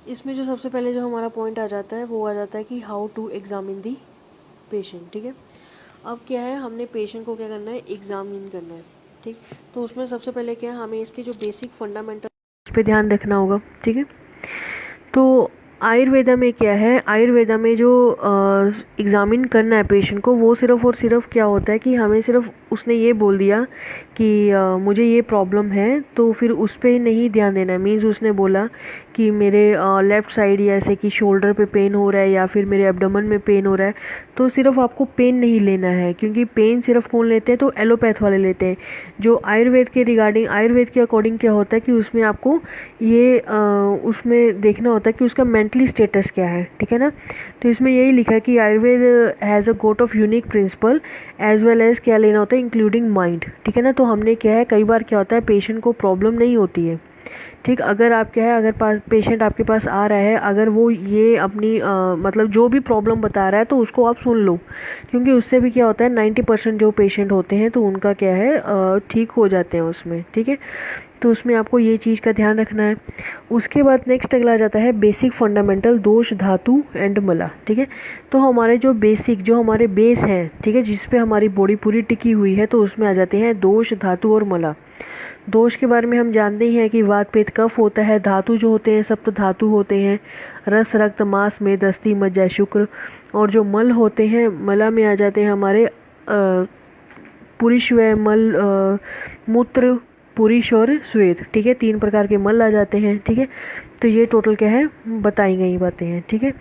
इसमें जो सबसे पहले जो हमारा पॉइंट आ जाता है वो आ जाता है कि how to examine the patient. ठीक है, अब क्या है, हमने पेशेंट को क्या करना है, एग्ज़ामिन करना है। ठीक, तो उसमें सबसे पहले क्या है, हमें इसके जो बेसिक फंडामेंटल उस पर ध्यान रखना होगा। ठीक है, तो आयुर्वेदा में क्या है, आयुर्वेदा में जो एग्ज़ामिन करना है पेशेंट को, वो सिर्फ़ और सिर्फ क्या होता है कि हमें सिर्फ उसने ये बोल दिया कि मुझे ये प्रॉब्लम है, तो फिर उस पर नहीं ध्यान देना है। मीन्स उसने बोला कि मेरे लेफ़्ट साइड या ऐसे कि शोल्डर पे पेन हो रहा है या फिर मेरे एब्डोमेन में पेन हो रहा है, तो सिर्फ आपको पेन नहीं लेना है, क्योंकि पेन सिर्फ कौन लेते हैं, तो एलोपैथ वाले लेते हैं। जो आयुर्वेद के रिगार्डिंग, आयुर्वेद के अकॉर्डिंग क्या होता है कि उसमें आपको ये उसमें देखना होता है कि उसका मेंटली स्टेटस क्या है। ठीक है ना, तो इसमें यही लिखा है कि Ayurveda has a got of unique principle as well as क्या लेना होता है, इंक्लूडिंग माइंड। ठीक है ना, तो हमने क्या है, कई बार क्या होता है पेशेंट को प्रॉब्लम नहीं होती है। ठीक, अगर आप क्या है, अगर पास पेशेंट आपके पास आ रहा है, अगर वो ये अपनी मतलब जो भी प्रॉब्लम बता रहा है तो उसको आप सुन लो, क्योंकि उससे भी क्या होता है 90% जो पेशेंट होते हैं तो उनका क्या है ठीक हो जाते हैं उसमें। ठीक है, तो उसमें आपको ये चीज़ का ध्यान रखना है। उसके बाद नेक्स्ट अगला आ जाता है बेसिक फंडामेंटल दोष धातु एंड मला। ठीक है, तो हमारे जो बेसिक, जो हमारे बेस हैं, ठीक है, जिस पे हमारी बॉडी पूरी टिकी हुई है, तो उसमें आ जाते हैं दोष, धातु और मला। दोष के बारे में हम जानते ही हैं कि वात पित्त कफ होता है। धातु जो होते हैं सप्त धातु होते हैं, रस रक्त मांस मेद अस्थि मज्जा शुक्र। और जो मल होते हैं, मला में आ जाते हैं हमारे पुरुष व मल, मूत्र, पुरुष और श्वेत। ठीक है, 3 प्रकार के मल आ जाते हैं। ठीक है, तो ये टोटल क्या है, बताई गई बातें हैं। ठीक है,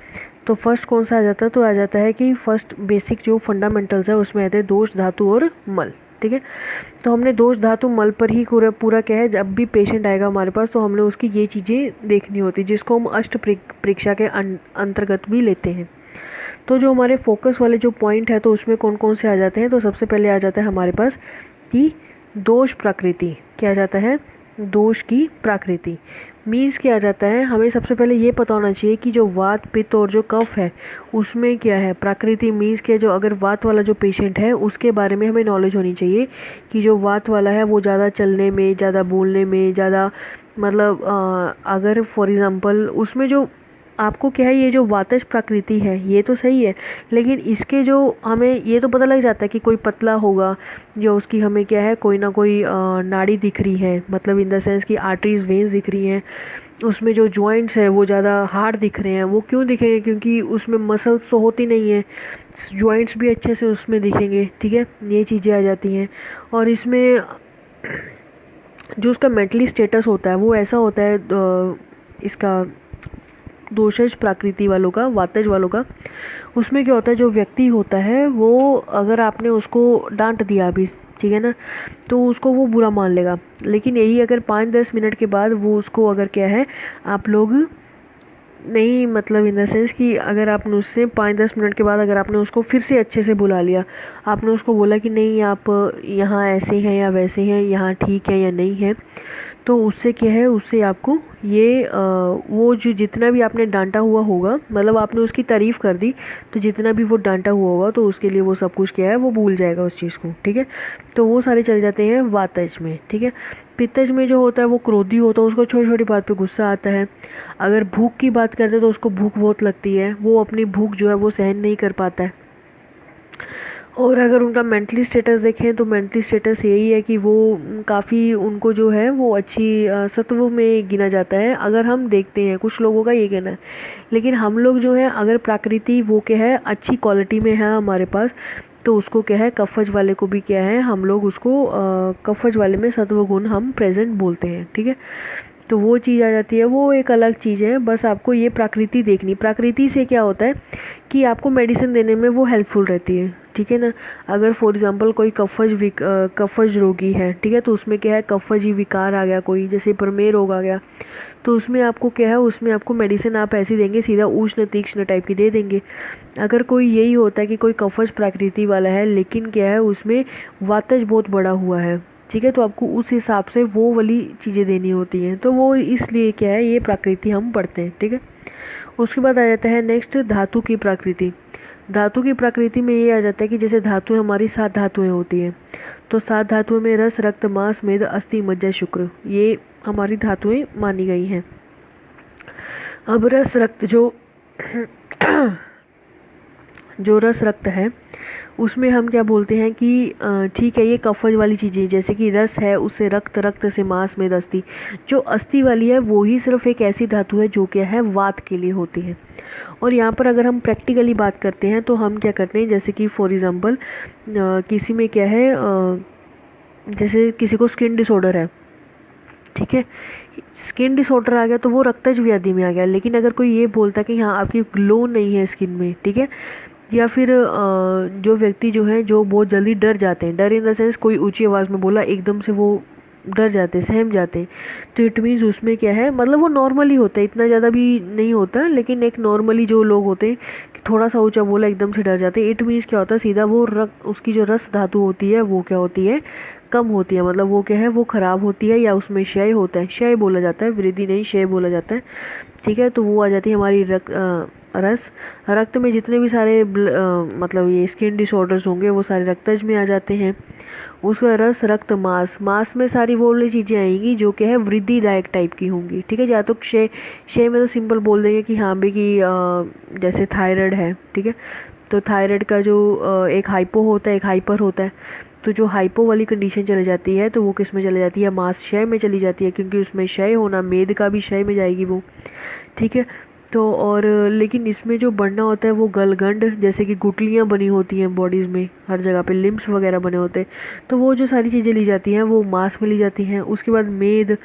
तो फर्स्ट कौन सा आ जाता है, तो आ जाता है कि फर्स्ट बेसिक जो फंडामेंटल्स है उसमें आते हैं दोष, धातु और मल। ठीक है, तो हमने दोष, धातु, मल पर ही पूरा पूरा क्या है, जब भी पेशेंट आएगा हमारे पास तो हमने उसकी ये चीज़ें देखनी होती है, जिसको हम अष्ट परीक्षा के अंतर्गत भी लेते हैं। तो जो हमारे फोकस वाले जो पॉइंट है तो उसमें कौन कौन से आ जाते हैं, तो सबसे पहले आ जाता है हमारे पास कि दोष प्रकृति। क्या आ जाता है, दोष की प्रकृति। मीन्स क्या आ जाता है, हमें सबसे पहले ये पता होना चाहिए कि जो वात पित्त और जो कफ है उसमें क्या है प्रकृति। मीन्स क्या, जो अगर वात वाला जो पेशेंट है उसके बारे में हमें नॉलेज होनी चाहिए कि जो वात वाला है वो ज़्यादा चलने में, ज़्यादा बोलने में, ज़्यादा मतलब अगर फॉर एग्ज़ाम्पल उसमें जो आपको क्या है, ये जो वातज प्रकृति है ये तो सही है, लेकिन इसके जो हमें ये तो पता लग जाता है कि कोई पतला होगा, जो उसकी हमें क्या है कोई ना कोई नाड़ी दिख रही है, मतलब इन द सेंस कि आर्टरीज वेन्स दिख रही हैं। उसमें जो जॉइंट्स है वो ज़्यादा हार्ड दिख रहे हैं। वो क्यों दिखेंगे, क्योंकि उसमें मसल्स तो होती नहीं है, जॉइंट्स भी अच्छे से उसमें दिखेंगे। ठीक है, ये चीज़ें आ जाती हैं। और इसमें जो उसका मेंटली स्टेटस होता है वो ऐसा होता है, इसका दोषज प्रकृति वालों का, वातज वालों का, उसमें क्या होता है, जो व्यक्ति होता है वो अगर आपने उसको डांट दिया अभी, ठीक है ना, तो उसको वो बुरा मान लेगा। लेकिन यही अगर 5-10 मिनट के बाद वो उसको अगर क्या है, आप लोग नहीं, मतलब इन द सेंस कि अगर आपने उससे 5-10 मिनट के बाद अगर आपने उसको फिर से अच्छे से बुला लिया, आपने उसको बोला कि नहीं आप यहाँ ऐसे हैं या वैसे हैं, यहाँ ठीक है या नहीं है, तो उससे क्या है, उससे आपको ये वो जो जितना भी आपने डांटा हुआ होगा, मतलब आपने उसकी तारीफ़ कर दी, तो जितना भी वो डांटा हुआ होगा तो उसके लिए वो सब कुछ क्या है वो भूल जाएगा उस चीज़ को। ठीक है, तो वो सारे चल जाते हैं वातज में। ठीक है, पित्तज में जो होता है वो क्रोधी होता है, उसको छोटी छोटी बात पे गुस्सा आता है। अगर भूख की बात करते हैं तो उसको भूख बहुत लगती है, वो अपनी भूख जो है वो सहन नहीं कर पाता है। और अगर उनका मेंटली स्टेटस देखें तो मेंटली स्टेटस यही है कि वो काफ़ी, उनको जो है वो अच्छी सत्व में गिना जाता है, अगर हम देखते हैं कुछ लोगों का ये कहना है। लेकिन हम लोग जो है अगर प्रकृति वो क्या है अच्छी क्वालिटी में है हमारे पास, तो उसको क्या है कफज वाले को भी क्या है हम लोग उसको कफज वाले में सत्व गुण हम प्रेजेंट बोलते हैं। ठीक है, तो वो चीज़ आ जाती है, वो एक अलग चीज़ है। बस आपको ये प्रकृति देखनी, प्रकृति से क्या होता है कि आपको मेडिसिन देने में वो हेल्पफुल रहती है। ठीक है ना, अगर फॉर एग्जांपल कोई कफज रोगी है, ठीक है, तो उसमें क्या है कफजी विकार आ गया कोई, जैसे प्रमेह रोग आ गया, तो उसमें आपको क्या है, उसमें आपको मेडिसिन आप ऐसी देंगे सीधा उष्ण तीक्ष्ण टाइप की दे देंगे। अगर कोई यही होता है कि कोई कफज प्रकृति वाला है लेकिन क्या है उसमें वातज बहुत बड़ा हुआ है, ठीक है, तो आपको उस हिसाब से वो वाली चीज़ें देनी होती हैं, तो वो इसलिए क्या है ये प्रकृति हम पढ़ते हैं। ठीक है, उसके बाद आ जाता है नेक्स्ट धातु की प्रकृति। धातु की प्रकृति में ये आ जाता है कि जैसे धातुएं हमारी 7 धातुएं होती हैं, तो 7 धातुओं में रस रक्त मांस मेद अस्थि मज्जा शुक्र, ये हमारी धातुएं मानी गई हैं। अब रस रक्त जो रस रक्त है उसमें हम क्या बोलते हैं कि ठीक है, ये कफज वाली चीज़ें जैसे कि रस है उससे रक्त, रक्त से मांस में अस्थि। जो अस्थि वाली है वो ही सिर्फ एक ऐसी धातु है जो क्या है वात के लिए होती है। और यहाँ पर अगर हम प्रैक्टिकली बात करते हैं तो हम क्या करते हैं, जैसे कि फॉर एग्ज़ाम्पल किसी में क्या है, जैसे किसी को स्किन डिसऑर्डर है, ठीक है, स्किन डिसऑर्डर आ गया तो वो रक्तज व्याधि में आ गया। लेकिन अगर कोई ये बोलता है कि हाँ आपकी ग्लो नहीं है स्किन में, ठीक है, या फिर जो व्यक्ति जो है जो बहुत जल्दी डर जाते हैं, डर इन द सेंस कोई ऊंची आवाज़ में बोला एकदम से वो डर जाते हैं, सहम जाते हैं, तो इट मीन्स उसमें क्या है, मतलब वो नॉर्मली होता है, इतना ज़्यादा भी नहीं होता, लेकिन एक नॉर्मली जो लोग होते हैं कि थोड़ा सा ऊंचा बोला एकदम से डर जाते हैं, इट मीन्स क्या होता है, सीधा वो उसकी जो रस धातु होती है वो क्या होती है, कम होती है, मतलब वो क्या है, वो ख़राब होती है या उसमें क्षय होता है, क्षय बोला जाता है, वृद्धि नहीं क्षय बोला जाता है, ठीक है। तो वो आ जाती है हमारी रस। रक्त में जितने भी सारे मतलब ये स्किन डिसऑर्डर्स होंगे वो सारे रक्तज में आ जाते हैं। उसका रस रक्त मांस, मांस में सारी वो वाली चीज़ें आएंगी जो क्या है वृद्धिदायक टाइप की होंगी, ठीक है। या तो क्षय, क्षय में तो सिंपल बोल देंगे कि हाँ भी कि जैसे थायराइड है, ठीक है, तो थायराइड का जो एक हाइपो होता है एक हाइपर होता है, तो जो हाइपो वाली कंडीशन चली जाती है तो वो किस में चली जाती है, मांस क्षय में चली जाती है, क्योंकि उसमें क्षय होना, मेद का भी क्षय में जाएगी वो, ठीक है। तो और लेकिन इसमें जो बढ़ना होता है वो गलगंड, जैसे कि गुठलियाँ बनी होती हैं बॉडीज़ में, हर जगह पे लिम्स वगैरह बने होते हैं, तो वो जो सारी चीज़ें ली जाती हैं वो मांस में ली जाती हैं। उसके बाद मेद,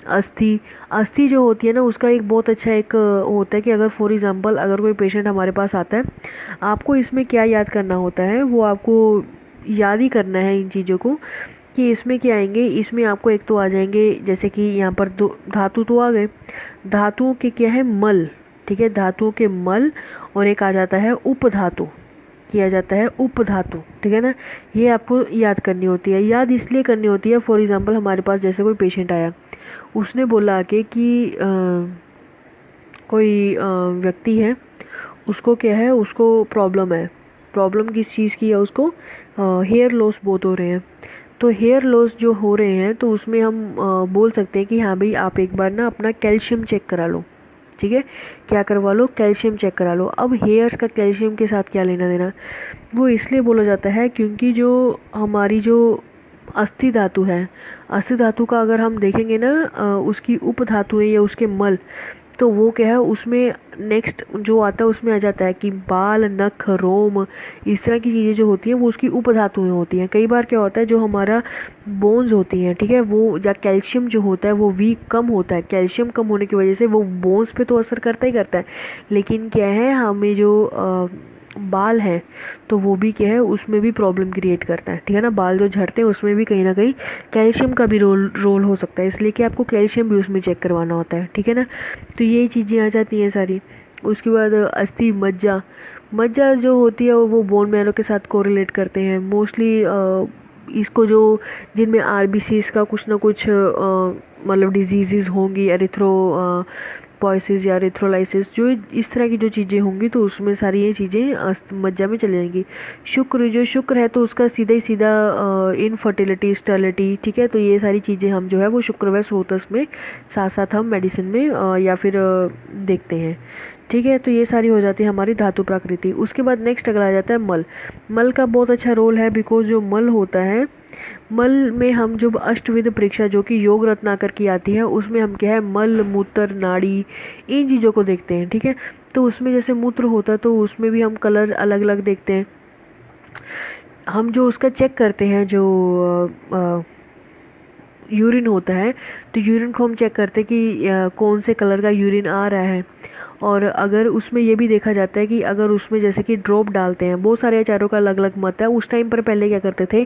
अस्थि, अस्थि जो होती है ना उसका एक बहुत अच्छा एक होता है कि अगर फॉर एग्ज़ाम्पल अगर कोई पेशेंट हमारे पास आता है, आपको इसमें क्या याद करना होता है, वो आपको याद ही करना है इन चीज़ों को कि इसमें क्या आएंगे, इसमें आपको एक तो आ जाएंगे जैसे कि यहाँ पर दो धातु तो आ गए, धातुओं के क्या है मल, ठीक है, धातुओं के मल, और एक आ जाता है उपधातु, किया जाता है उपधातु, ठीक है ना। ये आपको याद करनी होती है, याद इसलिए करनी होती है, फॉर एग्जांपल हमारे पास जैसे कोई पेशेंट आया, उसने बोला आके कि कोई व्यक्ति है, उसको क्या है, उसको प्रॉब्लम है, प्रॉब्लम किस चीज़ की है, उसको हेयर लॉस बहुत हो रहे हैं, तो हेयर लॉस जो हो रहे हैं तो उसमें हम बोल सकते हैं कि हाँ भाई आप एक बार ना अपना कैल्शियम चेक करा लो, ठीक है, क्या करवा लो, कैल्शियम चेक करा लो। अब हेयर्स का कैल्शियम के साथ क्या लेना देना, वो इसलिए बोला जाता है क्योंकि जो हमारी जो अस्थि धातु है, अस्थि धातु का अगर हम देखेंगे ना उसकी उप धातुएं या उसके मल, तो वो क्या है उसमें नेक्स्ट जो आता है उसमें आ जाता है कि बाल, नख, रोम, इस तरह की चीज़ें जो होती हैं वो उसकी उपधातुएं होती हैं। कई बार क्या होता है जो हमारा बोन्स होती हैं, ठीक है, वो या कैल्शियम जो होता है वो वीक कम होता है, कैल्शियम कम होने की वजह से वो बोन्स पे तो असर करता ही करता है, लेकिन क्या है हमें जो बाल हैं तो वो भी क्या है उसमें भी प्रॉब्लम क्रिएट करता है, ठीक है ना, बाल जो झड़ते हैं उसमें भी कहीं ना कहीं कैल्शियम का भी रोल हो सकता है, इसलिए कि आपको कैल्शियम भी उसमें चेक करवाना होता है, ठीक है ना। तो यही चीज़ें आ जाती हैं सारी। उसके बाद अस्थि मज्जा, मज्जा जो होती है वो बोन मैरो के साथ कोरिलेट करते हैं मोस्टली, इसको जो जिनमें आरबीसीज का कुछ ना कुछ मतलब डिजीज़ होंगी, एरिथ्रो पॉइसिस या एरिथ्रोलाइसिस, जो इस तरह की जो चीज़ें होंगी तो उसमें सारी ये चीज़ें मज्जा में चली जाएंगी। शुक्र, जो शुक्र है तो उसका सीधा ही सीधा इनफर्टिलिटी, स्टर्लिटी, ठीक है, तो ये सारी चीज़ें हम जो है वो शुक्र व स्रोतस में साथ साथ हम मेडिसिन में या फिर देखते हैं, ठीक है। तो ये सारी हो जाती है हमारी धातु प्राकृति। उसके बाद नेक्स्ट अगला आ जाता है मल। मल का बहुत अच्छा रोल है, बिकॉज जो मल होता है, मल में हम जो अष्टविध परीक्षा जो कि योग रत्नाकर की आती है उसमें हम क्या है मल, मूत्र, नाड़ी, इन चीज़ों को देखते हैं, ठीक है। तो उसमें जैसे मूत्र होता है तो उसमें भी हम कलर अलग अलग देखते हैं। हम जो उसका चेक करते हैं जो यूरिन होता है, तो यूरिन को हम चेक करते हैं कि कौन से कलर का यूरिन आ रहा है, और अगर उसमें ये भी देखा जाता है कि अगर उसमें जैसे कि ड्रॉप डालते हैं, बहुत सारे आचार्यों का अलग अलग मत है। उस टाइम पर पहले क्या करते थे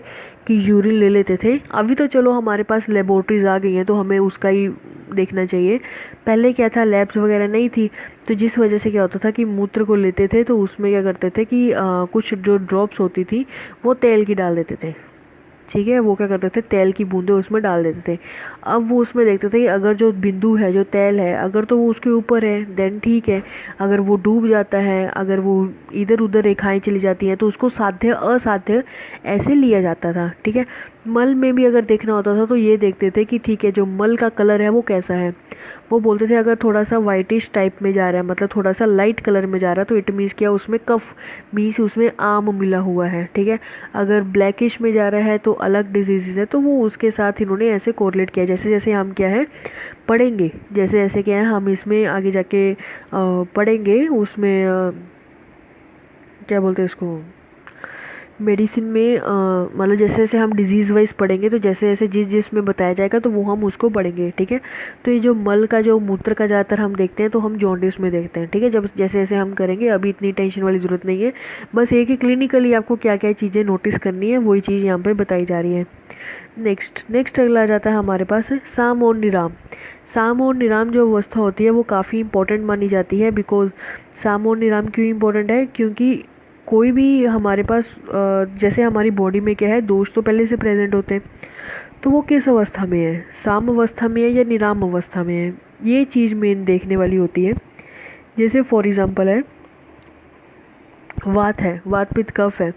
कि यूरिन ले लेते थे, अभी तो चलो हमारे पास लेबोरेटरीज आ गई हैं तो हमें उसका ही देखना चाहिए। पहले क्या था, लैब्स वगैरह नहीं थी, तो जिस वजह से क्या होता था कि मूत्र को लेते थे तो उसमें क्या करते थे कि कुछ जो ड्रॉप्स होती थी वो तेल की डाल देते थे, ठीक है, वो क्या करते थे तेल की बूंदें उसमें डाल देते थे। अब वो उसमें देखते थे कि अगर जो बिंदु है, जो तैल है, अगर तो वो उसके ऊपर है देन ठीक है, अगर वो डूब जाता है, अगर वो इधर उधर रेखाएं चली जाती हैं तो उसको साध्य असाध्य ऐसे लिया जाता था, ठीक है। मल में भी अगर देखना होता था तो ये देखते थे कि ठीक है जो मल का कलर है वो कैसा है। वो बोलते थे अगर थोड़ा सा वाइटिश टाइप में जा रहा है, मतलब थोड़ा सा लाइट कलर में जा रहा है, तो इट मीन्स क्या, उसमें कफ मीन्स उसमें आम मिला हुआ है, ठीक है। अगर ब्लैकिश में जा रहा है तो अलग डिजीज़ है, तो वो उसके साथ इन्होंने ऐसे कोरिलेट किया। जैसे जैसे हम क्या है पढ़ेंगे, जैसे जैसे क्या है हम इसमें आगे जाके पढ़ेंगे, उसमें क्या बोलते हैं इसको, मेडिसिन में मतलब जैसे जैसे हम डिजीज़ वाइज पढ़ेंगे तो जैसे जैसे जिस जिसमें बताया जाएगा तो वो हम उसको पढ़ेंगे, ठीक है। तो ये जो मल का, जो मूत्र का ज़्यादातर हम देखते हैं तो हम जॉन्डिस में देखते हैं, ठीक है। जब जैसे जैसे हम करेंगे, अभी इतनी टेंशन वाली ज़रूरत नहीं है, बस एक ही क्लिनिकली आपको क्या क्या चीज़ें नोटिस करनी है वही चीज़ यहाँ पर बताई जा रही है। नेक्स्ट अगला आ जाता है हमारे पास साम और निराम। साम और निराम जो अवस्था होती है वो काफ़ी इंपॉर्टेंट मानी जाती है। बिकॉज साम और निराम क्यों इंपॉर्टेंट है, क्योंकि कोई भी हमारे पास जैसे हमारी बॉडी में क्या है, दोष तो पहले से प्रेजेंट होते हैं, तो वो किस अवस्था में है, साम अवस्था में है या निराम अवस्था में है, ये चीज़ मेन देखने वाली होती है। जैसे फॉर एग्ज़ाम्पल है वात है, वात पित्त कफ है,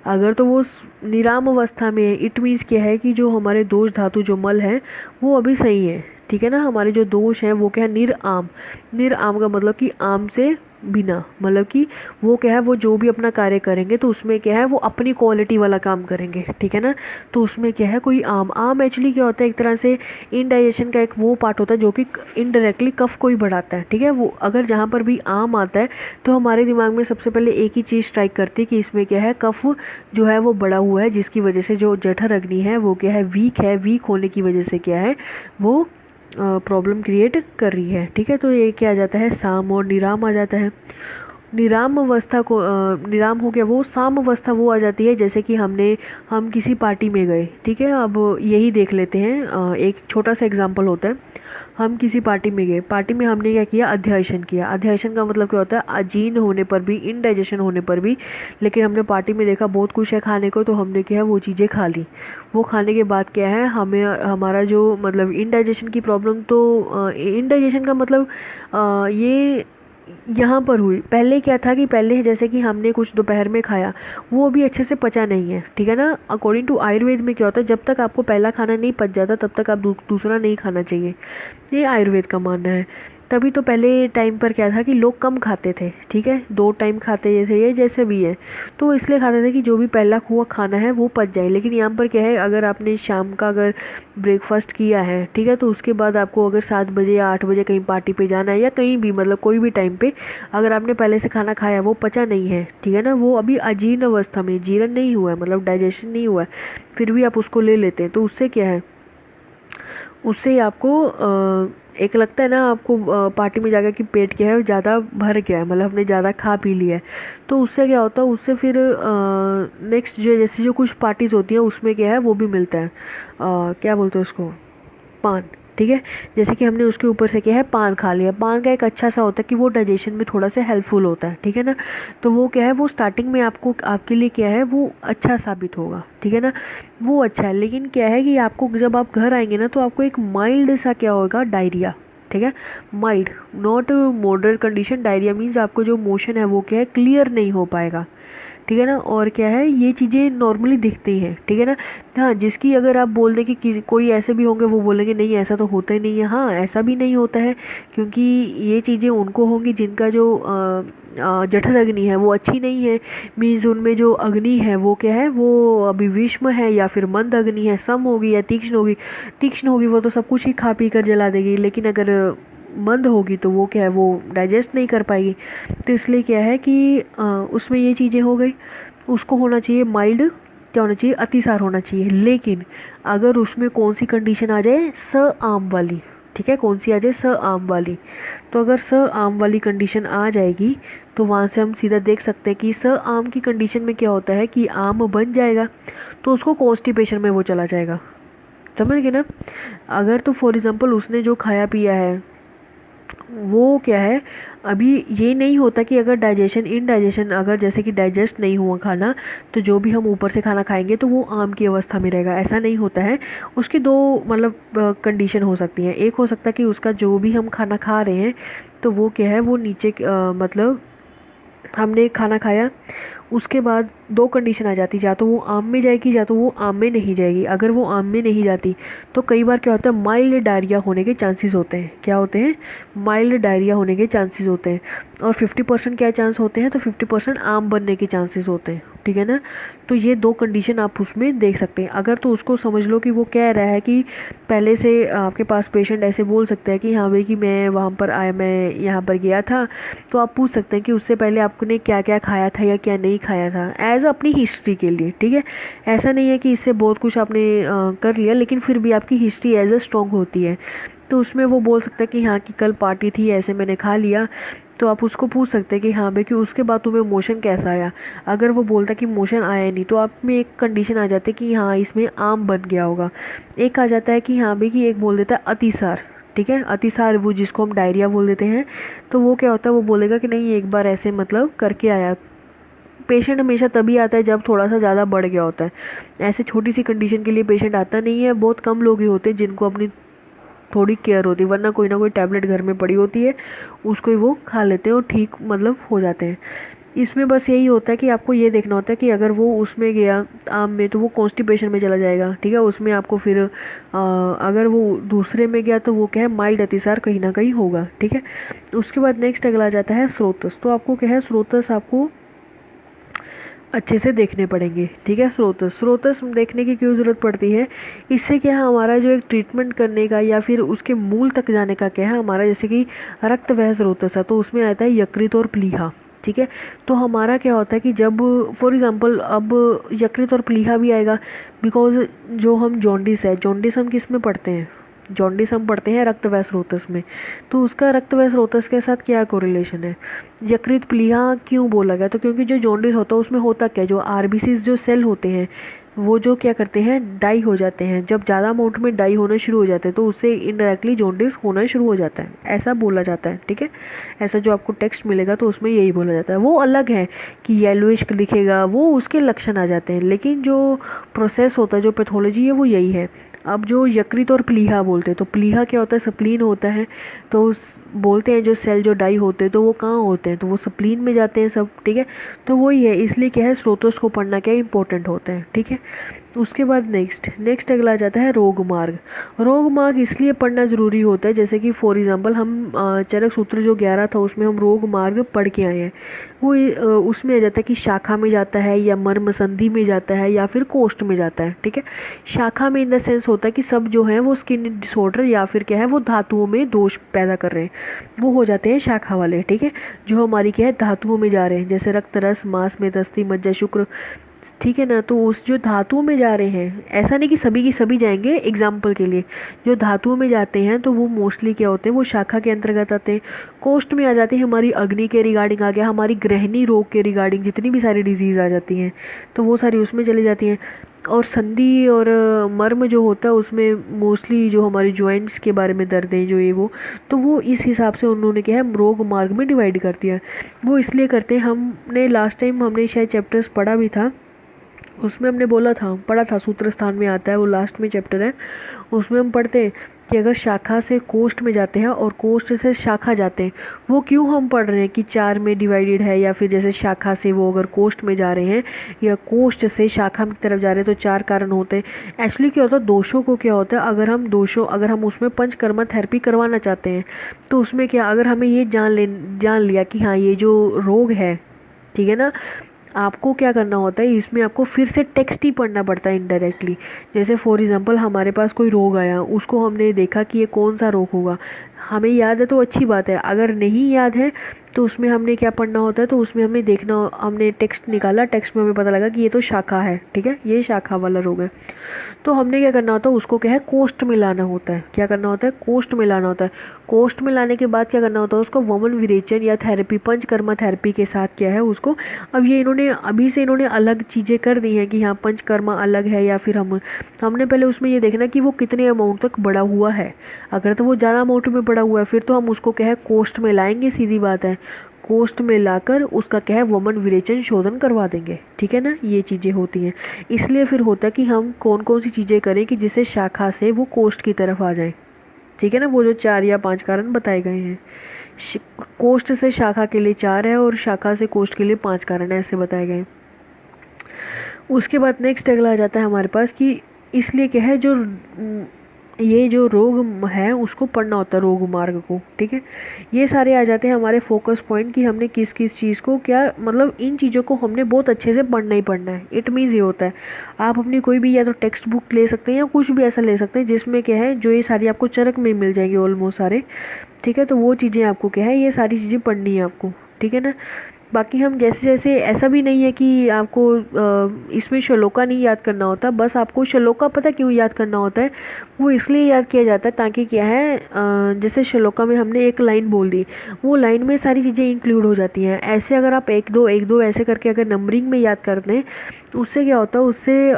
अगर तो वो निराम अवस्था में है, इट मीन्स क्या है कि जो हमारे दोष धातु जो मल है वो अभी सही है, ठीक है ना। हमारे जो दोष हैं वो क्या है, निराम। निराम का मतलब कि आम से बिना, मतलब कि वो क्या है, वो जो भी अपना कार्य करेंगे तो उसमें क्या है वो अपनी क्वालिटी वाला काम करेंगे, ठीक है ना। तो उसमें क्या है कोई आम एक्चुअली क्या होता है, एक तरह से इनडाइजेशन का एक वो पार्ट होता है जो कि इनडायरेक्टली कफ को ही बढ़ाता है, ठीक है। वो अगर जहाँ पर भी आम आता है तो हमारे दिमाग में सबसे पहले एक ही चीज़ स्ट्राइक करती है कि इसमें क्या है, कफ जो है वो बढ़ा हुआ है, जिसकी वजह से जो जठर अग्नि है वो क्या है, वीक है, वीक होने की वजह से क्या है वो प्रॉब्लम क्रिएट कर रही है, ठीक है। तो ये क्या आ जाता है, साम और निराम आ जाता है। निराम अवस्था को निराम हो गया, वो साम अवस्था वो आ जाती है जैसे कि हम किसी पार्टी में गए, ठीक है। अब यही देख लेते हैं, एक छोटा सा एग्जांपल होता है। हम किसी पार्टी में गए, पार्टी में हमने क्या किया, अध्याशन किया। अध्याशन का मतलब क्या होता है, अजीर्ण होने पर भी, इनडाइजेशन होने पर भी, लेकिन हमने पार्टी में देखा बहुत कुछ है खाने को, तो हमने क्या है वो चीज़ें खा ली। वो खाने के बाद क्या है, हमें हमारा जो मतलब इनडाइजेशन की प्रॉब्लम, तो इनडाइजेशन का मतलब ये यहाँ पर हुई। पहले क्या था कि पहले जैसे कि हमने कुछ दोपहर में खाया, वो अभी अच्छे से पचा नहीं है, ठीक है ना। अकॉर्डिंग टू आयुर्वेद में क्या होता है, जब तक आपको पहला खाना नहीं पच जाता तब तक आप दूसरा नहीं खाना चाहिए, ये आयुर्वेद का मानना है। तभी तो पहले टाइम पर क्या था कि लोग कम खाते थे, ठीक है, 2 टाइम खाते थे, ये जैसे भी है, तो इसलिए खाते थे कि जो भी पहला हुआ खाना है वो पच जाए। लेकिन यहाँ पर क्या है, अगर आपने शाम का अगर ब्रेकफास्ट किया है, ठीक है, तो उसके बाद आपको अगर 7 बजे या 8 बजे कहीं पार्टी पे जाना है या कहीं भी, मतलब कोई भी टाइम पे, अगर आपने पहले से खाना खाया वो पचा नहीं है, ठीक है ना, वो अभी अजीर्ण अवस्था में, जीर्ण नहीं हुआ है, मतलब डाइजेशन नहीं हुआ है, फिर भी आप उसको ले लेते हैं, तो उससे क्या है, उससे आपको एक लगता है ना आपको पार्टी में जाकर कि पेट क्या है ज़्यादा भर गया है, मतलब हमने ज़्यादा खा पी लिया है। तो उससे क्या होता है, उससे फिर नेक्स्ट जो जैसे जो कुछ पार्टीज़ होती हैं उसमें क्या है वो भी मिलता है, क्या बोलते हैं उसको, पान, ठीक है। जैसे कि हमने उसके ऊपर से क्या है पान खा लिया। पान का एक अच्छा सा होता है कि वो डाइजेशन में थोड़ा सा हेल्पफुल होता है, ठीक है ना। तो वो क्या है, वो स्टार्टिंग में आपको आपके लिए क्या है वो अच्छा साबित होगा, ठीक है ना, वो अच्छा है। लेकिन क्या है कि आपको जब आप घर आएंगे ना तो आपको एक माइल्ड सा क्या होगा, डायरिया, ठीक है, mild, not moderate condition. Diarrhoea means आपको जो मोशन है वो क्या है क्लियर नहीं हो पाएगा, ठीक है ना। और क्या है, ये चीज़ें नॉर्मली दिखती हैं, ठीक है ना। हाँ, जिसकी अगर आप बोल दें कि कोई ऐसे भी होंगे वो बोलेंगे नहीं ऐसा तो होता ही नहीं है, हाँ ऐसा भी नहीं होता है, क्योंकि ये चीज़ें उनको होंगी जिनका जो जठर अग्नि है वो अच्छी नहीं है, मीन्स उनमें जो अग्नि है वो क्या है, वो अभी विषम है या फिर मंद अग्नि है, सम होगी या तीक्ष्ण होगी। तीक्ष्ण होगी वो तो सब कुछ ही खा पी कर जला देगी, लेकिन अगर मंद होगी तो वो क्या है वो डाइजेस्ट नहीं कर पाएगी। तो इसलिए क्या है कि उसमें ये चीज़ें हो गई। उसको होना चाहिए माइल्ड, क्या होना चाहिए, अतिसार होना चाहिए। लेकिन अगर उसमें कौन सी कंडीशन आ जाए, स आम वाली, ठीक है, कौन सी आ जाए, स आम वाली। तो अगर स आम वाली कंडीशन आ जाएगी तो वहाँ से हम सीधा देख सकते हैं कि स आम की कंडीशन में क्या होता है कि आम बन जाएगा तो उसको कॉन्स्टिपेशन में वो चला जाएगा, समझ गए ना। अगर तो फॉर एग्ज़ाम्पल उसने जो खाया पिया है वो क्या है, अभी ये नहीं होता कि अगर डाइजेशन इनडाइजेशन अगर जैसे कि डाइजेस्ट नहीं हुआ खाना तो जो भी हम ऊपर से खाना खाएंगे तो वो आम की अवस्था में रहेगा, ऐसा नहीं होता है। उसकी दो मतलब कंडीशन हो सकती हैं। एक हो सकता है कि उसका जो भी हम खाना खा रहे हैं तो वो क्या है, वो नीचे मतलब हमने खाना खाया, उसके बाद दो कंडीशन आ जाती, या तो वो आम में जाएगी या तो वो आम में नहीं जाएगी। अगर वो आम में नहीं जाती तो कई बार क्या होता है, माइल्ड डायरिया होने के चांसेस होते हैं। क्या होते हैं? माइल्ड डायरिया होने के चांसेस होते हैं। और 50% क्या चांस होते हैं, तो 50% आम बनने के चांसेस होते हैं, ठीक है ना। तो ये दो कंडीशन आप उसमें देख सकते हैं। अगर तो उसको समझ लो कि वो कह रहा है कि पहले से आपके पास पेशेंट ऐसे बोल सकता है कि हाँ भाई कि मैं वहाँ पर आया, मैं यहाँ पर गया था, तो आप पूछ सकते हैं कि उससे पहले आपने क्या क्या खाया था या क्या नहीं खाया था, एज अपनी हिस्ट्री के लिए, ठीक है। ऐसा नहीं है कि इससे बहुत कुछ आपने कर लिया, लेकिन फिर भी आपकी हिस्ट्री एज अ स्ट्रॉन्ग होती है। तो उसमें वो बोल सकता है कि हाँ कि कल पार्टी थी, ऐसे मैंने खा लिया। तो आप उसको पूछ सकते हैं कि हाँ भाई कि उसके बाद तुम्हें मोशन कैसा आया। अगर वो बोलता कि मोशन आया नहीं तो आप में एक कंडीशन आ जाती है कि हाँ इसमें आम बन गया होगा। एक आ जाता है कि हाँ भाई कि एक बोल देता है अतिसार, ठीक है, अतिसार वो जिसको हम डायरिया बोल देते हैं। तो वो क्या होता है, वो बोलेगा कि नहीं एक बार ऐसे मतलब करके आया। पेशेंट हमेशा तभी आता है जब थोड़ा सा ज़्यादा बढ़ गया होता है। ऐसे छोटी सी कंडीशन के लिए पेशेंट आता नहीं है। बहुत कम लोग ही होते हैं जिनको अपनी थोड़ी केयर होती है, वरना कोई ना कोई टैबलेट घर में पड़ी होती है, उसको ही वो खा लेते हैं और ठीक मतलब हो जाते हैं। इसमें बस यही होता है कि आपको ये देखना होता है कि अगर वो उसमें गया आम में तो वो कॉन्स्टिपेशन में चला जाएगा, ठीक है। उसमें आपको फिर अगर वो दूसरे में गया तो वो क्या है, माइल्ड अतिसार कहीं ना कहीं होगा, ठीक है। उसके बाद नेक्स्ट अगला आ जाता है स्रोतस। तो आपको क्या है, स्रोतस आपको अच्छे से देखने पड़ेंगे, ठीक है। स्रोतस देखने की क्यों ज़रूरत पड़ती है, इससे क्या है हमारा जो एक ट्रीटमेंट करने का या फिर उसके मूल तक जाने का क्या है हमारा, जैसे कि रक्त वह स्रोतस है तो उसमें आता है यकृत और प्लीहा, ठीक है। तो हमारा क्या होता है कि जब फॉर एग्जांपल अब यकृत और प्लीहा भी आएगा, बिकॉज जो हम जॉन्डिस है, जॉन्डिस हम किस में पढ़ते हैं, जॉन्डिस हम पढ़ते हैं रक्त वह स्रोतस में। तो उसका रक्त वह स्रोतस के साथ क्या कोरिलेशन है, यकृत प्लीहा क्यों बोला गया, तो क्योंकि जो जॉन्डिस होता है उसमें होता क्या है, जो आरबीसीज जो सेल होते हैं वो जो क्या करते हैं, डाई हो जाते हैं। जब ज़्यादा अमाउंट में डाई होना शुरू हो जाते हैं तो उससे इनडायरेक्टली जॉन्डिस होना शुरू हो जाता है, ऐसा बोला जाता है, ठीक है। ऐसा जो आपको टेक्स्ट मिलेगा तो उसमें यही बोला जाता है। वो अलग है कि येलोइश दिखेगा, वो उसके लक्षण आ जाते हैं, लेकिन जो प्रोसेस होता है, जो पैथोलॉजी है वो यही है। अब जो यकृत और प्लीहा बोलते हैं, तो प्लीहा क्या होता है, स्प्लीन होता है। तो बोलते हैं जो सेल जो डाई होते हैं तो वो कहाँ होते हैं, तो वो स्प्लीन में जाते हैं सब, ठीक है। तो वही है, इसलिए क्या है स्रोतोस को पढ़ना क्या इंपॉर्टेंट होता है, ठीक है। उसके बाद नेक्स्ट अगला आ जाता है रोग मार्ग। रोग मार्ग इसलिए पढ़ना ज़रूरी होता है, जैसे कि फॉर एग्जांपल हम चरक सूत्र जो 11 था उसमें हम रोग मार्ग पढ़ के आए हैं। वो उसमें आ जाता है कि शाखा में जाता है या मर्म संधि में जाता है या फिर कोष्ठ में जाता है, ठीक है। शाखा में इन द सेंस होता है कि सब जो है वो स्किन डिसऑर्डर या फिर क्या है वो धातुओं में दोष पैदा कर रहे हैं, वो हो जाते हैं शाखा वाले, ठीक है। जो हमारी क्या है धातुओं में जा रहे हैं, जैसे रक्त रस, मांस में दस्ती, मज्जा, शुक्र, ठीक है ना। तो उस जो धातुओं में जा रहे हैं, ऐसा नहीं कि सभी की सभी जाएंगे, एग्जाम्पल के लिए जो धातुओं में जाते हैं तो वो मोस्टली क्या होते हैं, वो शाखा के अंतर्गत आते हैं। कोष्ठ में आ जाती है हमारी अग्नि के रिगार्डिंग, आ गया हमारी गृहिणी रोग के रिगार्डिंग, जितनी भी सारी डिजीज़ आ जाती हैं तो वो सारी उसमें चली जाती हैं। और संधि और मर्म जो होता है उसमें मोस्टली जो हमारी जॉइंट्स के बारे में दर्द है जो ये वो, तो वो इस हिसाब से उन्होंने क्या है रोग मार्ग में डिवाइड कर दिया। वो इसलिए करते हैं, हमने लास्ट टाइम हमने शायद चैप्टर्स पढ़ा भी था, उसमें हमने पढ़ा था सूत्र स्थान में आता है, वो लास्ट में चैप्टर है। उसमें हम पढ़ते हैं कि अगर शाखा से कोष्ठ में जाते हैं और कोष्ठ से शाखा जाते हैं, वो क्यों हम पढ़ रहे हैं कि 4 में डिवाइडेड है, या फिर जैसे शाखा से वो अगर कोष्ठ में जा रहे हैं या कोष्ठ से शाखा की तरफ जा रहे हैं, तो 4 कारण होते हैं। एक्चुअली क्या होता है, दोषों को क्या होता है, अगर हम उसमें पंचकर्मा थेरेपी करवाना चाहते हैं तो उसमें क्या, अगर हमें ये जान लिया कि हाँ ये जो रोग है, ठीक है ना, आपको क्या करना होता है, इसमें आपको फिर से टेक्स्ट ही पढ़ना पड़ता है इनडायरेक्टली। जैसे फॉर एग्जांपल हमारे पास कोई रोग आया, उसको हमने देखा कि ये कौन सा रोग होगा, हमें याद है तो अच्छी बात है, अगर नहीं याद है तो उसमें हमने क्या पढ़ना होता है, तो उसमें हमें देखना, हमने टेक्स्ट निकाला, टेक्स्ट में हमें पता लगा कि ये तो शाखा है, ठीक है, ये शाखा वाला रोग है। तो हमने क्या करना होता है, उसको क्या है कोष्ठ में लाना होता है। क्या करना होता है, कोष्ठ में लाना होता है। कोष्ठ में लाने के बाद क्या करना होता है, उसको वमन विरेचन या थेरेपी, पंचकर्मा थेरेपी के साथ क्या है उसको, अब ये इन्होंने अभी से इन्होंने अलग चीज़ें कर दी हैं कि हाँ पंचकर्मा अलग है, या फिर हमने पहले उसमें ये देखना कि वो कितने अमाउंट तक बढ़ा हुआ है। अगर तो वो ज़्यादा अमाउंट में बढ़ा पड़ा हुआ है, फिर तो हम उसको क्या है कोष्ठ में लाएंगे, सीधी बात है, कोष्ठ में लाकर उसका क्या है वमन विरेचन शोधन करवा देंगे, ठीक है ना। ये चीज़ें होती हैं, इसलिए फिर होता है कि हम कौन कौन सी चीज़ें करें कि जिससे शाखा से वो कोष्ठ की तरफ आ जाए, ठीक है ना। वो जो 4 या 5 कारण बताए गए हैं, कोष्ठ से शाखा के लिए 4 है और शाखा से कोष्ठ के लिए 5 कारण ऐसे बताए गए हैं। उसके बाद नेक्स्ट अगला आ जाता है हमारे पास कि इसलिए क्या है जो ये जो रोग है उसको पढ़ना होता है, रोग मार्ग को, ठीक है। ये सारे आ जाते हैं हमारे फोकस पॉइंट कि हमने किस किस चीज़ को क्या मतलब इन चीज़ों को हमने बहुत अच्छे से पढ़ना ही पढ़ना है। इट मीन्स ये होता है आप अपनी कोई भी या तो टेक्स्ट बुक ले सकते हैं या कुछ भी ऐसा ले सकते हैं जिसमें क्या है जो ये सारी आपको चरक में मिल जाएगी ऑलमोस्ट सारे, ठीक है। तो वो चीज़ें आपको क्या है ये सारी चीज़ें पढ़नी है आपको, ठीक है ना। बाकी हम जैसे जैसे ऐसा भी नहीं है कि आपको इसमें श्लोका नहीं याद करना होता, बस आपको श्लोका पता क्यों याद करना होता है, वो इसलिए याद किया जाता है ताकि क्या है जैसे श्लोका में हमने एक लाइन बोल दी, वो लाइन में सारी चीज़ें इंक्लूड हो जाती हैं। ऐसे अगर आप एक दो ऐसे करके अगर नंबरिंग में याद कर दें तो उससे क्या होता है, उससे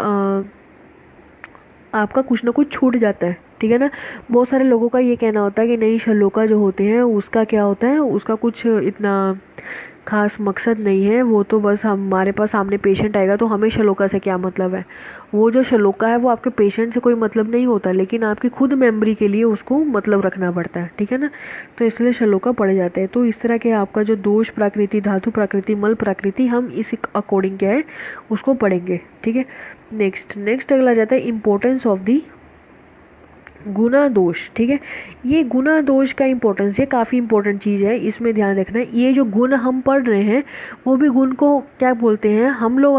आपका कुछ ना कुछ छूट जाता है, ठीक है ना। बहुत सारे लोगों का ये कहना होता है कि नहीं श्लोका जो होते हैं उसका क्या होता है, उसका कुछ इतना खास मकसद नहीं है, वो तो बस हमारे पास सामने पेशेंट आएगा तो हमें श्लोका से क्या मतलब है। वो जो श्लोका है वो आपके पेशेंट से कोई मतलब नहीं होता, लेकिन आपकी खुद मेमोरी के लिए उसको मतलब रखना पड़ता है, ठीक है ना। तो इसलिए श्लोका पढ़े जाते हैं। तो इस तरह के आपका जो दोष प्राकृति, धातु प्राकृति, मल प्राकृति, हम इस अकॉर्डिंग क्या है उसको पढ़ेंगे, ठीक है। नेक्स्ट अगला जाता है इम्पोर्टेंस ऑफ दी गुना दोष, ठीक है। ये गुना दोष का इम्पोर्टेंस ये काफ़ी इंपॉर्टेंट चीज़ है, इसमें ध्यान रखना है। ये जो गुण हम पढ़ रहे हैं वो भी गुण को क्या बोलते हैं हम लोग,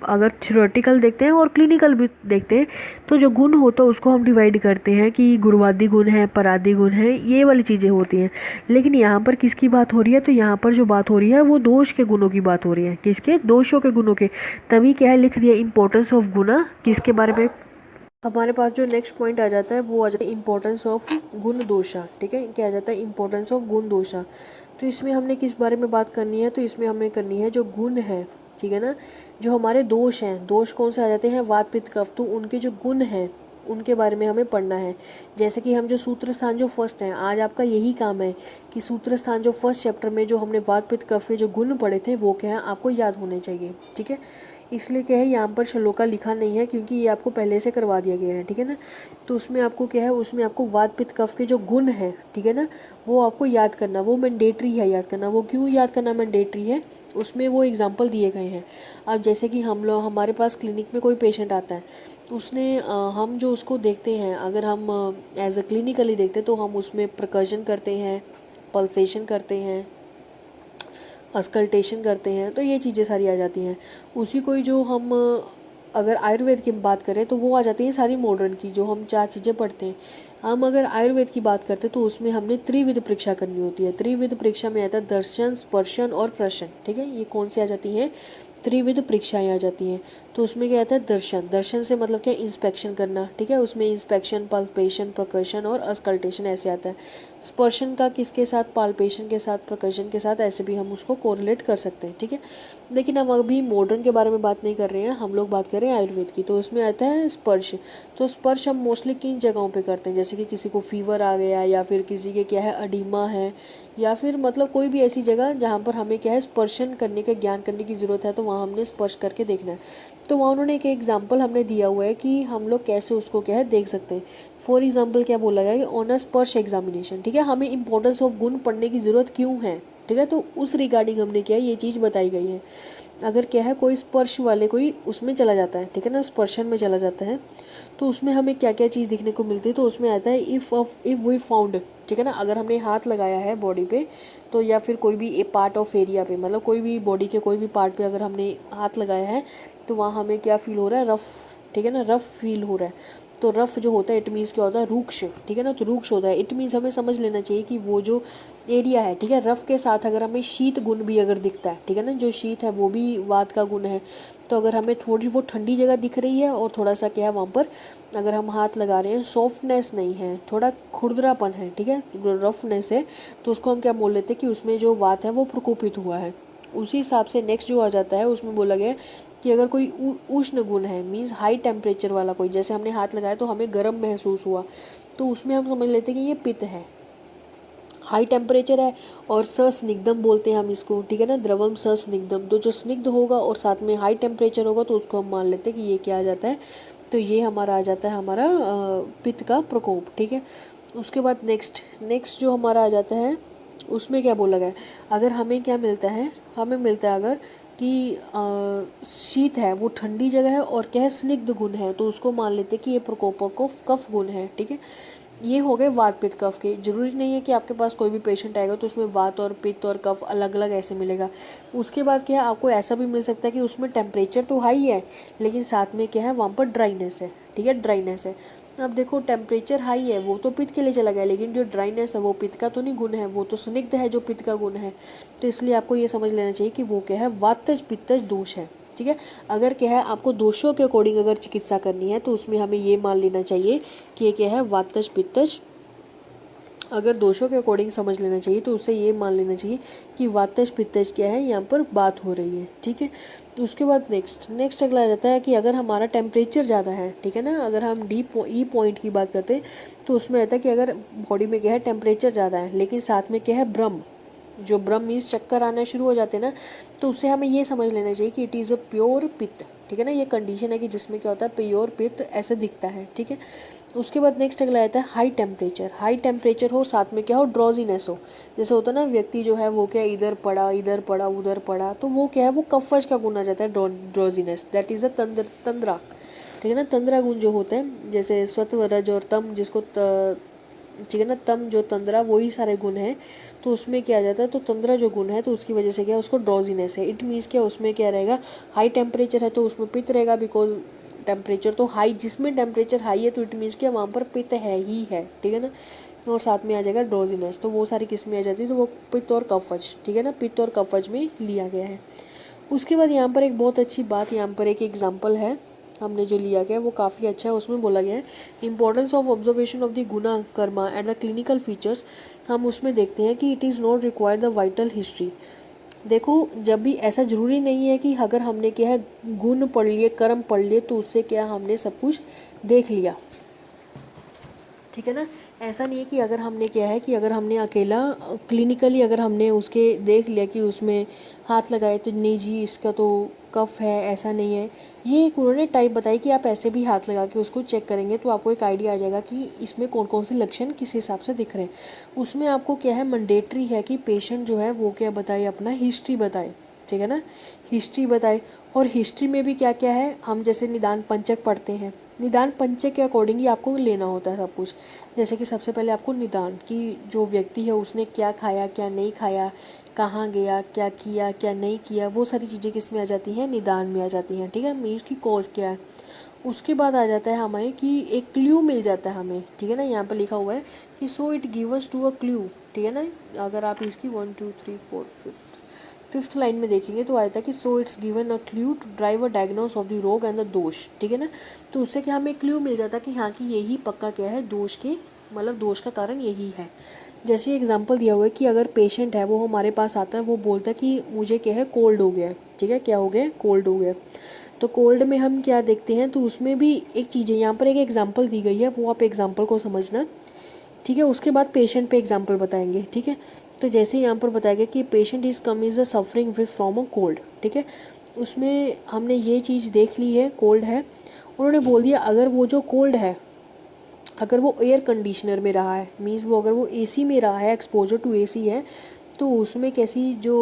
अगर थ्योरेटिकल देखते हैं और क्लिनिकल भी देखते हैं तो जो गुण होता है उसको हम डिवाइड करते हैं कि गुरुवादी गुण है, परादी गुण है, ये वाली चीज़ें होती हैं। लेकिन यहाँ पर किसकी बात हो रही है, तो यहाँ पर जो बात हो रही है वो दोष के गुणों की बात हो रही है। किसके? दोषों के गुणों के। तभी क्या है लिख दिया इंपॉर्टेंस ऑफ गुना, किसके बारे में। हमारे पास जो नेक्स्ट पॉइंट आ जाता है वो आ जाता है इम्पोर्टेंस ऑफ गुण दोषा, ठीक है। क्या आ जाता है इम्पोर्टेंस ऑफ गुण दोषा। तो इसमें हमने किस बारे में बात करनी है, तो इसमें हमने करनी है जो गुण है, ठीक है ना। जो हमारे दोष हैं, दोष कौन से आ जाते हैं, वात पित्त कफ, तो उनके जो गुण हैं उनके बारे में हमें पढ़ना है। जैसे कि हम जो सूत्र स्थान जो फर्स्ट हैं, आज आपका यही काम है कि सूत्र स्थान जो फर्स्ट चैप्टर में जो हमने वात पित्त कफ के जो गुण पढ़े थे वो क्या है आपको याद होने चाहिए, ठीक है। इसलिए क्या है यहाँ पर श्लोका लिखा नहीं है क्योंकि ये आपको पहले से करवा दिया गया है, ठीक है ना। तो उसमें आपको क्या है, उसमें आपको वात पित्त कफ के जो गुण हैं, ठीक है ना, वो आपको याद करना, वो मैंडेटरी है याद करना। वो क्यों याद करना मैंडेटरी है, उसमें वो एग्जाम्पल दिए गए हैं। अब जैसे कि हमारे पास क्लिनिक में कोई पेशेंट आता है, उसने हम जो उसको देखते हैं, अगर हम एज अ क्लिनिकली देखते हैं तो हम उसमें प्रकर्शन करते हैं, पल्सेशन करते हैं, अस्कल्टेशन करते हैं, तो ये चीज़ें सारी आ जाती हैं। उसी कोई जो हम अगर आयुर्वेद की बात करें तो वो आ जाती है सारी मॉडर्न की, जो हम 4 चीज़ें पढ़ते हैं। हम अगर आयुर्वेद की बात करते हैं तो उसमें हमने त्रिविध परीक्षा करनी होती है। त्रिविध परीक्षा में आता है दर्शन, स्पर्शन और प्रशन, ठीक है। ये कौन सी आ जाती हैं, त्रिविध परीक्षाएँ आ जाती हैं। तो उसमें क्या आता है दर्शन, दर्शन से मतलब क्या, इंस्पेक्शन करना, ठीक है। उसमें इंस्पेक्शन, पाल्पेशन, प्रकर्शन और अस्कल्टेशन ऐसे आता है। स्पर्शन का किसके साथ, पाल्पेशन के साथ, प्रकर्शन के साथ, ऐसे भी हम उसको कोरिलेट कर सकते हैं, ठीक है। लेकिन हम अभी मॉडर्न के बारे में बात नहीं कर रहे हैं, हम लोग बात कर रहे हैं आयुर्वेद की। तो उसमें आता है स्पर्श। तो स्पर्श हम मोस्टली किन जगहों पे करते हैं, जैसे कि किसी को फीवर आ गया या फिर किसी के क्या है अडीमा है, या फिर मतलब कोई भी ऐसी जगह जहाँ पर हमें क्या है स्पर्शन करने का ज्ञान करने की ज़रूरत है, तो वहाँ हमने स्पर्श करके देखना है। तो वहाँ उन्होंने एक एग्जाम्पल हमने दिया हुआ है कि हम लोग कैसे उसको क्या है देख सकते हैं। फॉर एग्जाम्पल क्या बोला गया कि ऑन अ स्पर्श एग्जामिनेशन, ठीक है। हमें इंपॉर्टेंस ऑफ गुण पढ़ने की ज़रूरत क्यों है, ठीक है। तो उस रिगार्डिंग हमने क्या है ये चीज़ बताई गई है। अगर क्या है कोई स्पर्श वाले कोई उसमें चला जाता है, ठीक है ना, स्पर्शन में चला जाता है, तो उसमें हमें क्या क्या चीज़ दिखने को मिलती है। तो उसमें आता है इफ़ वी फाउंड, ठीक है ना, अगर हमने हाथ लगाया है बॉडी पे, तो या फिर कोई भी ए पार्ट ऑफ एरिया पे, मतलब कोई भी बॉडी के कोई भी पार्ट पे अगर हमने हाथ लगाया है तो वहाँ हमें क्या फील हो रहा है, रफ़, ठीक है ना, रफ़ फील हो रहा है। तो रफ़ जो होता है इट मीन्स क्या होता है, रूक्ष, ठीक है ना। तो रूक्ष होता है, इट मीन्स हमें समझ लेना चाहिए कि वो जो एरिया है, ठीक है, रफ़ के साथ अगर हमें शीत गुण भी अगर दिखता है, ठीक है ना, जो शीत है वो भी वात का गुण है। तो अगर हमें थोड़ी वो ठंडी जगह दिख रही है और थोड़ा सा क्या है वहाँ पर अगर हम हाथ लगा रहे हैं, सॉफ्टनेस नहीं है, थोड़ा खुरदरापन है, ठीक है, रफनेस है, तो उसको हम क्या बोल लेते हैं कि उसमें जो वात है वो प्रकोपित हुआ है। उसी हिसाब से नेक्स्ट जो आ जाता है उसमें बोला गया है कि अगर कोई उष्ण गुण है, मीन्स हाई टेम्परेचर वाला कोई, जैसे हमने हाथ लगाया तो हमें गर्म महसूस हुआ, तो उसमें हम समझ लेते हैं कि ये पित्त है, हाई टेम्परेचर है और सस्निग्धम बोलते हैं हम इसको, ठीक है ना, द्रवम सस्निग्धम। तो जो स्निग्ध होगा और साथ में हाई टेम्परेचर होगा तो उसको हम मान लेते हैं कि ये क्या आ जाता है, तो ये हमारा आ जाता है हमारा पित्त का प्रकोप, ठीक है। उसके बाद नेक्स्ट जो हमारा आ जाता है उसमें क्या बोला गया है, अगर हमें क्या मिलता है, हमें मिलता है अगर कि शीत है वो ठंडी जगह है और क्या है स्निग्ध गुण है, तो उसको मान लेते हैं कि ये प्रकोप को कफ गुण है, ठीक है। ये हो गए वात पित्त कफ के। जरूरी नहीं है कि आपके पास कोई भी पेशेंट आएगा तो उसमें वात और पित्त और कफ अलग अलग ऐसे मिलेगा। उसके बाद क्या है, आपको ऐसा भी मिल सकता है कि उसमें टेम्परेचर तो हाई है लेकिन साथ में क्या है वहाँ पर ड्राइनेस है, ठीक है, ड्राइनेस है। अब देखो टेम्परेचर हाई है वो तो पित्त के लिए चला गया, लेकिन जो ड्राइनेस है वो पित्त का तो नहीं गुण है, वो तो स्निग्ध है जो पित्त का गुण है। तो इसलिए आपको ये समझ लेना चाहिए कि वो क्या है वातज पित्तज दोष है, ठीक है। अगर क्या है आपको दोषों के अकॉर्डिंग अगर चिकित्सा करनी है तो उसमें हमें ये मान लेना चाहिए कि ये क्या है वातज पित्तज। अगर दोषों के अकॉर्डिंग समझ लेना चाहिए तो उससे ये मान लेना चाहिए कि वातज पित्तज क्या है यहाँ पर बात हो रही है, ठीक है। उसके बाद नेक्स्ट अगला रहता है कि अगर हमारा टेम्परेचर ज़्यादा है, ठीक है ना, अगर हम ई पॉइंट की बात करते हैं तो उसमें रहता है कि अगर बॉडी में क्या है टेम्परेचर ज़्यादा है लेकिन साथ में क्या है भ्रम, जो भ्रम मीन्स चक्कर आना शुरू हो जाते हैं ना, तो उससे हमें ये समझ लेना चाहिए कि इट इज़ अ प्योर पित्त, ठीक है ना। ये कंडीशन है कि जिसमें क्या होता है प्योर पित्त ऐसे दिखता है, ठीक है। उसके बाद नेक्स्ट अगला आता है हाई टेम्परेचर हो साथ में क्या हो ड्रॉजीनेस हो। जैसे होता है ना व्यक्ति जो है वो क्या इधर पड़ा उधर पड़ा, तो वो क्या है वो कफज का गुण आ जाता है ड्रॉजीनेस, दैट इज़ अ तंद्रा, ठीक है ना। तंद्रा गुण जो होते हैं जैसे सत्व रज और तम जिसको ठीक है ना, तम जो तंद्रा वही सारे गुण हैं, तो उसमें क्या आ जाता है, तो तंद्रा जो गुण है तो उसकी वजह से क्या उसको ड्रॉजीनेस है। इट मीन्स क्या उसमें क्या रहेगा, हाई टेम्परेचर है तो उसमें पित्त रहेगा, बिकॉज टेम्परेचर तो हाई, जिसमें टेम्परेचर हाई है तो इट मीन्स क्या वहाँ पर पित्त है ही है, ठीक है ना। और साथ में आ जाएगा ड्रॉजीनेस, तो वो सारी किस में आ जाती है, तो वो पित्त और कफज, ठीक है ना, पित्त और कफज में लिया गया है। उसके बाद यहाँ पर एक बहुत अच्छी बात, यहाँ पर एक एग्जाम्पल है हमने जो लिया गया वो काफ़ी अच्छा है। उसमें बोला गया है importance of observation of the Guna Karma at the clinical features. हम उसमें देखते हैं कि it is not required the vital history. देखो जब भी ऐसा ज़रूरी नहीं है कि अगर हमने क्या है गुण पढ़ लिए कर्म पढ़ लिए तो उससे क्या हमने सब कुछ देख लिया, ठीक है ना। ऐसा नहीं है कि अगर हमने क्या है कि अगर हमने अकेला क्लिनिकली अगर हमने उसके देख लिया कि उसमें हाथ लगाए तो नहीं जी इसका तो कफ है, ऐसा नहीं है। ये एक उन्होंने टाइप बताई कि आप ऐसे भी हाथ लगा के उसको चेक करेंगे तो आपको एक आइडिया आ जाएगा कि इसमें कौन कौन से लक्षण किस हिसाब से दिख रहे हैं। उसमें आपको क्या है मैंडेटरी है कि पेशेंट जो है वो क्या बताए, अपना हिस्ट्री बताए, ठीक है ना, हिस्ट्री बताए। और हिस्ट्री में भी क्या क्या है, हम जैसे निदान पंचक पढ़ते हैं, निदान पंचक के अकॉर्डिंग ही आपको लेना होता है सब कुछ। जैसे कि सबसे पहले आपको निदान कि जो व्यक्ति है उसने क्या खाया क्या नहीं खाया, कहाँ गया क्या किया क्या नहीं किया, वो सारी चीज़ें किस में आ जाती हैं, निदान में आ जाती हैं, ठीक है। मीन्स की कॉज क्या है। उसके बाद आ जाता है हमें कि एक क्ल्यू मिल जाता है हमें, ठीक है ना, यहाँ पर लिखा हुआ है कि so it gives to a clue, ठीक है ना। अगर आप इसकी 1 2 3 4 फिफ्थ लाइन में देखेंगे तो आया था कि so it's given a clue to drive a diagnose of the rog and the dosha, ठीक है ना। तो उससे क्या हमें क्ल्यू मिल जाता कि हाँ कि यही पक्का क्या है दोष के, मतलब दोष का कारण यही है। जैसे एग्जांपल दिया हुआ है कि अगर पेशेंट है वो हमारे पास आता है, वो बोलता है कि मुझे क्या है कोल्ड हो गया है, ठीक है, क्या हो गया, कोल्ड हो गया। तो कोल्ड में हम क्या देखते हैं, तो उसमें भी एक चीज़ है, यहाँ पर एक एग्जाम्पल दी गई है, वो आप एग्जाम्पल को समझना, ठीक है। उसके बाद पेशेंट पे एग्जाम्पल बताएंगे, ठीक है। तो जैसे यहाँ पर बताया गया कि patient is come is a suffering with from a cold, ठीक है। उसमें हमने ये चीज़ देख ली है, कोल्ड है, उन्होंने बोल दिया अगर वो जो कोल्ड है अगर वो एयर कंडीशनर में रहा है, मीन्स वो अगर वो एसी में रहा है, एक्सपोजर टू एसी है, तो उसमें कैसी जो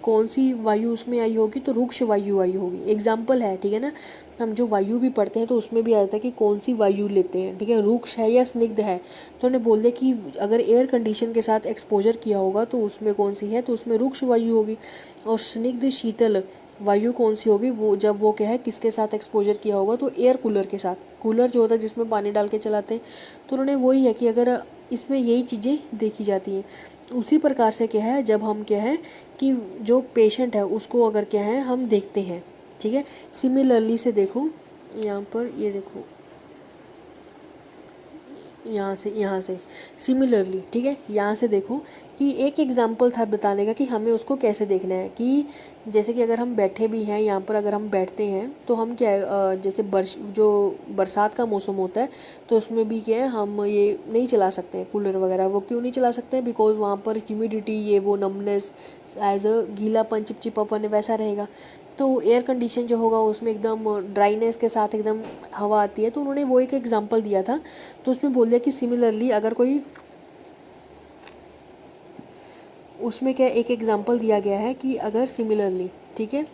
कौन सी वायु उसमें आई होगी, तो रुक्ष वायु आई होगी। एग्जाम्पल है, ठीक है ना। हम जो वायु भी पढ़ते हैं तो उसमें भी आता है कि कौन सी वायु लेते हैं, ठीक है, रुक्ष है या स्निग्ध है। तो उन्होंने बोल दिया कि अगर एयर कंडीशन के साथ एक्सपोजर किया होगा तो उसमें कौन सी है, तो उसमें रुक्ष वायु होगी। और स्निग्ध शीतल वायु कौन सी होगी, वो जब वो क्या है किसके साथ एक्सपोजर किया होगा, तो एयर कूलर के साथ, कूलर जो होता है जिसमें पानी डाल के चलाते हैं। तो उन्होंने वही है कि अगर इसमें यही चीज़ें देखी जाती हैं। उसी प्रकार से क्या है जब हम क्या है कि जो पेशेंट है उसको अगर क्या है हम देखते हैं, ठीक है। सिमिलरली से देखो यहाँ पर ये देखो यहाँ से सिमिलरली, ठीक है। यहाँ से देखो कि एक एग्जाम्पल था बताने का कि हमें उसको कैसे देखना है, कि जैसे कि अगर हम बैठे भी हैं यहाँ पर, अगर हम बैठते हैं तो हम क्या है, जैसे जो बरसात का मौसम होता है तो उसमें भी क्या है, हम ये नहीं चला सकते हैं कूलर वगैरह। वो क्यों नहीं चला सकते हैं? बिकॉज वहाँ पर ह्यूमिडिटी, ये वो नमनेस, एज अ गीलापन, चिपचिपापन वैसा रहेगा। तो एयर कंडीशन जो होगा उसमें एकदम ड्राइनेस के साथ एकदम हवा आती है। तो उन्होंने वो एक एग्जांपल दिया था, तो उसमें बोल दिया कि सिमिलरली अगर कोई, उसमें क्या एक एग्जांपल दिया गया है कि अगर सिमिलरली, ठीक है,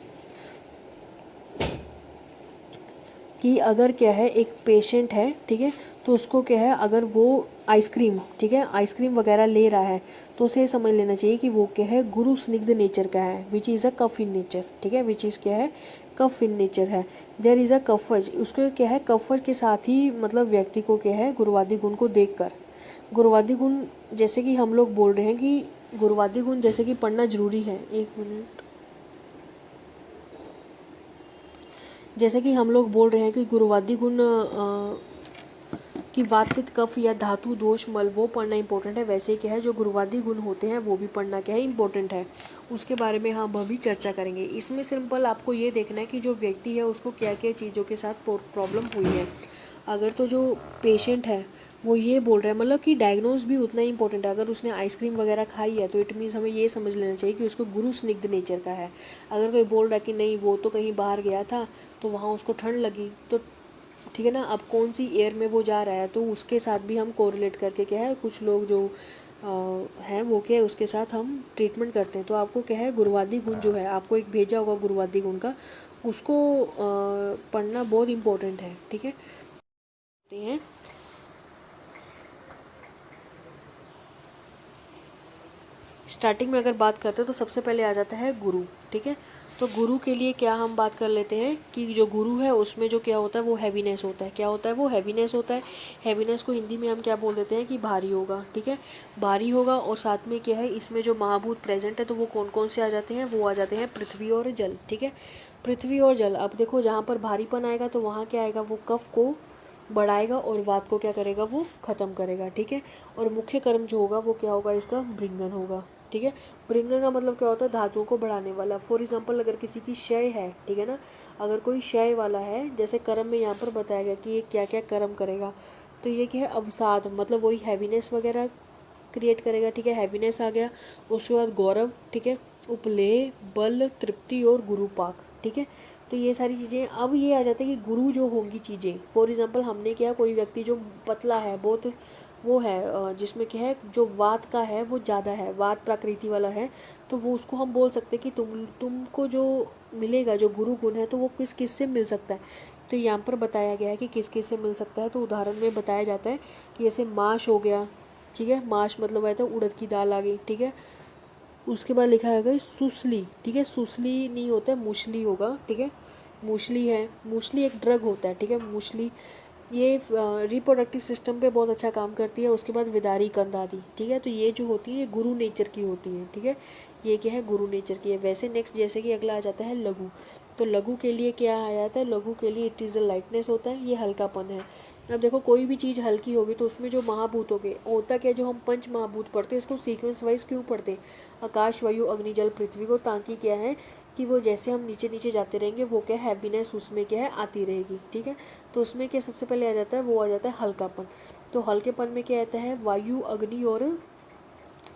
कि अगर क्या है एक पेशेंट है, ठीक है, तो उसको क्या है, अगर वो आइसक्रीम, ठीक है, आइसक्रीम वगैरह ले रहा है तो उसे समझ लेना चाहिए कि वो क्या है, गुरु स्निग्ध नेचर का है, which is a cough in nature, ठीक है, विच इज़ क्या है, कफ इन नेचर है। देयर इज़ अ कफज, उसको क्या है, कफज के साथ ही मतलब व्यक्ति को क्या है, गुरुवादी गुण को देखकर, गुरुवादी गुण जैसे कि हम लोग बोल रहे हैं कि गुरुवादी गुण जैसे कि पढ़ना जरूरी है, एक मिनट, जैसे कि हम लोग बोल रहे हैं कि गुरुवादी गुण कि वात पित्त कफ या धातु दोष मल वो पढ़ना इंपॉर्टेंट है, वैसे क्या है जो गुरुवादी गुण होते हैं वो भी पढ़ना क्या है, इंपॉर्टेंट है। उसके बारे में हम अभी चर्चा करेंगे। इसमें सिंपल आपको ये देखना है कि जो व्यक्ति है उसको क्या क्या चीज़ों के साथ प्रॉब्लम हुई है। अगर तो जो पेशेंट है वो ये बोल रहा है, मतलब कि डायग्नोज भी उतना ही इंपॉर्टेंट है। अगर उसने आइसक्रीम वगैरह खाई है तो इट मीन्स हमें ये समझ लेना चाहिए कि उसको गुरु स्निग्ध नेचर का है। अगर कोई बोल रहा है कि नहीं वो तो कहीं बाहर गया था तो वहाँ उसको ठंड लगी, तो ठीक है ना, अब कौन सी एयर में वो जा रहा है तो उसके साथ भी हम कोरिलेट करके क्या है, कुछ लोग जो हैं वो क्या है उसके साथ हम ट्रीटमेंट करते हैं। तो आपको क्या है, गुरुवादी गुण जो है आपको एक भेजा होगा गुरुवादी गुण का, उसको पढ़ना बहुत इंपॉर्टेंट है, ठीक है। हैं स्टार्टिंग में अगर बात करते हैं तो सबसे पहले आ जाता है गुरु, ठीक है। तो गुरु के लिए क्या हम बात कर लेते हैं कि जो गुरु है उसमें जो क्या होता है वो हैवीनेस होता है। क्या होता है? वो हैवीनेस होता है। हैवीनेस को हिंदी में हम क्या बोल देते हैं कि भारी होगा, ठीक है, भारी होगा। और साथ में क्या है, इसमें जो महाभूत प्रेजेंट है तो वो कौन कौन से आ जाते हैं? वो आ जाते हैं पृथ्वी और जल, ठीक है, पृथ्वी और जल। अब देखो जहाँ पर भारीपन आएगा तो वहाँ क्या आएगा, वो कफ को बढ़ाएगा और वात को क्या करेगा, वो ख़त्म करेगा, ठीक है। और मुख्य कर्म जो होगा वो क्या होगा, इसका भृंगन होगा, ठीक है। भृंगन का मतलब क्या होता है? धातुओं को बढ़ाने वाला। फॉर एग्जाम्पल अगर किसी की क्षय है, ठीक है ना, अगर कोई क्षय वाला है, जैसे कर्म में यहाँ पर बताया गया कि ये क्या क्या कर्म करेगा, तो ये क्या है, अवसाद, मतलब वही हैवीनेस वगैरह क्रिएट करेगा, ठीक है, हैवीनेस आ गया। उसके बाद गौरव, ठीक है, उपलेय, बल, तृप्ति और गुरुपाक, ठीक है। तो ये सारी चीज़ें। अब ये आ जाता है कि गुरु जो होंगी चीज़ें, फॉर एग्जांपल हमने क्या, कोई व्यक्ति जो पतला है बहुत, वो है जिसमें क्या है, जो वात का है वो ज़्यादा है, वात प्रकृति वाला है, तो वो उसको हम बोल सकते हैं कि तुमको जो मिलेगा, जो गुरु गुण है, तो वो किस किस से मिल सकता है। तो यहाँ पर बताया गया है कि किस किस से मिल सकता है। तो उदाहरण में बताया जाता है कि जैसे माश हो गया, ठीक है, माश मतलब है तो उड़द की दाल आ गई, ठीक है। उसके बाद लिखा है सुसली, ठीक है, सुसली नहीं होता है, मूसली होगा, ठीक है, मूसली है। मूसली एक ड्रग होता है, ठीक है, मूसली ये रिप्रोडक्टिव सिस्टम पे बहुत अच्छा काम करती है। उसके बाद विदारी कंद आदि, ठीक है, तो ये जो होती है ये गुरु नेचर की होती है, ठीक है, ये क्या है, गुरु नेचर की है। वैसे नेक्स्ट जैसे कि अगला आ जाता है लघु। तो लघु के लिए क्या आ जाता है, लघु के लिए इट इज़ अ लाइटनेस होता है, ये हल्कापन है। अब देखो कोई भी चीज़ हल्की होगी तो उसमें जो महाभूत हो गए होता क्या, जो हम पंच महाभूत पढ़ते हैं इसको सीक्वेंस वाइज क्यों पढ़ते हैं, आकाश वायु अग्नि जल पृथ्वी को, ताकि क्या है कि वो जैसे हम नीचे नीचे जाते रहेंगे वो क्या हैप्पीनेस उसमें क्या है आती रहेगी, ठीक है। तो उसमें क्या सबसे पहले आ जाता है, वो आ जाता है हल्कापन। तो हल्केपन में क्या आता है, वायु अग्नि और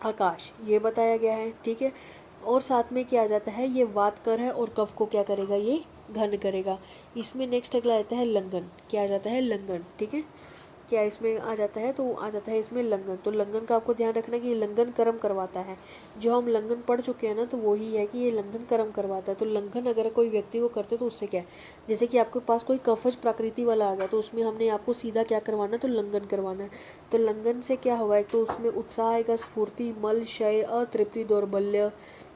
आकाश, ये बताया गया है, ठीक है। और साथ में क्या आ जाता है, ये वातकर है और कफ को क्या करेगा, ये घन करेगा। इसमें नेक्स्ट अगला आता है लंघन। क्या आ जाता है, लंघन, ठीक है। क्या इसमें आ जाता है, तो आ जाता है इसमें लंघन। तो लंघन का आपको ध्यान रखना कि ये लंघन कर्म करवाता है। जो हम लंघन पढ़ चुके हैं ना, तो वही है कि ये लंघन कर्म करवाता है। तो लंघन अगर कोई व्यक्ति को करते तो उससे क्या है, जैसे कि आपके पास कोई कफज प्रकृति वाला आ गया तो उसमें हमने आपको सीधा क्या करवाना है, तो लंघन करवाना है। तो लंघन से क्या होगा, एक तो उसमें उत्साह आएगा, स्फूर्ति, मल क्षय, अतृप्ति, दौर्बल्य,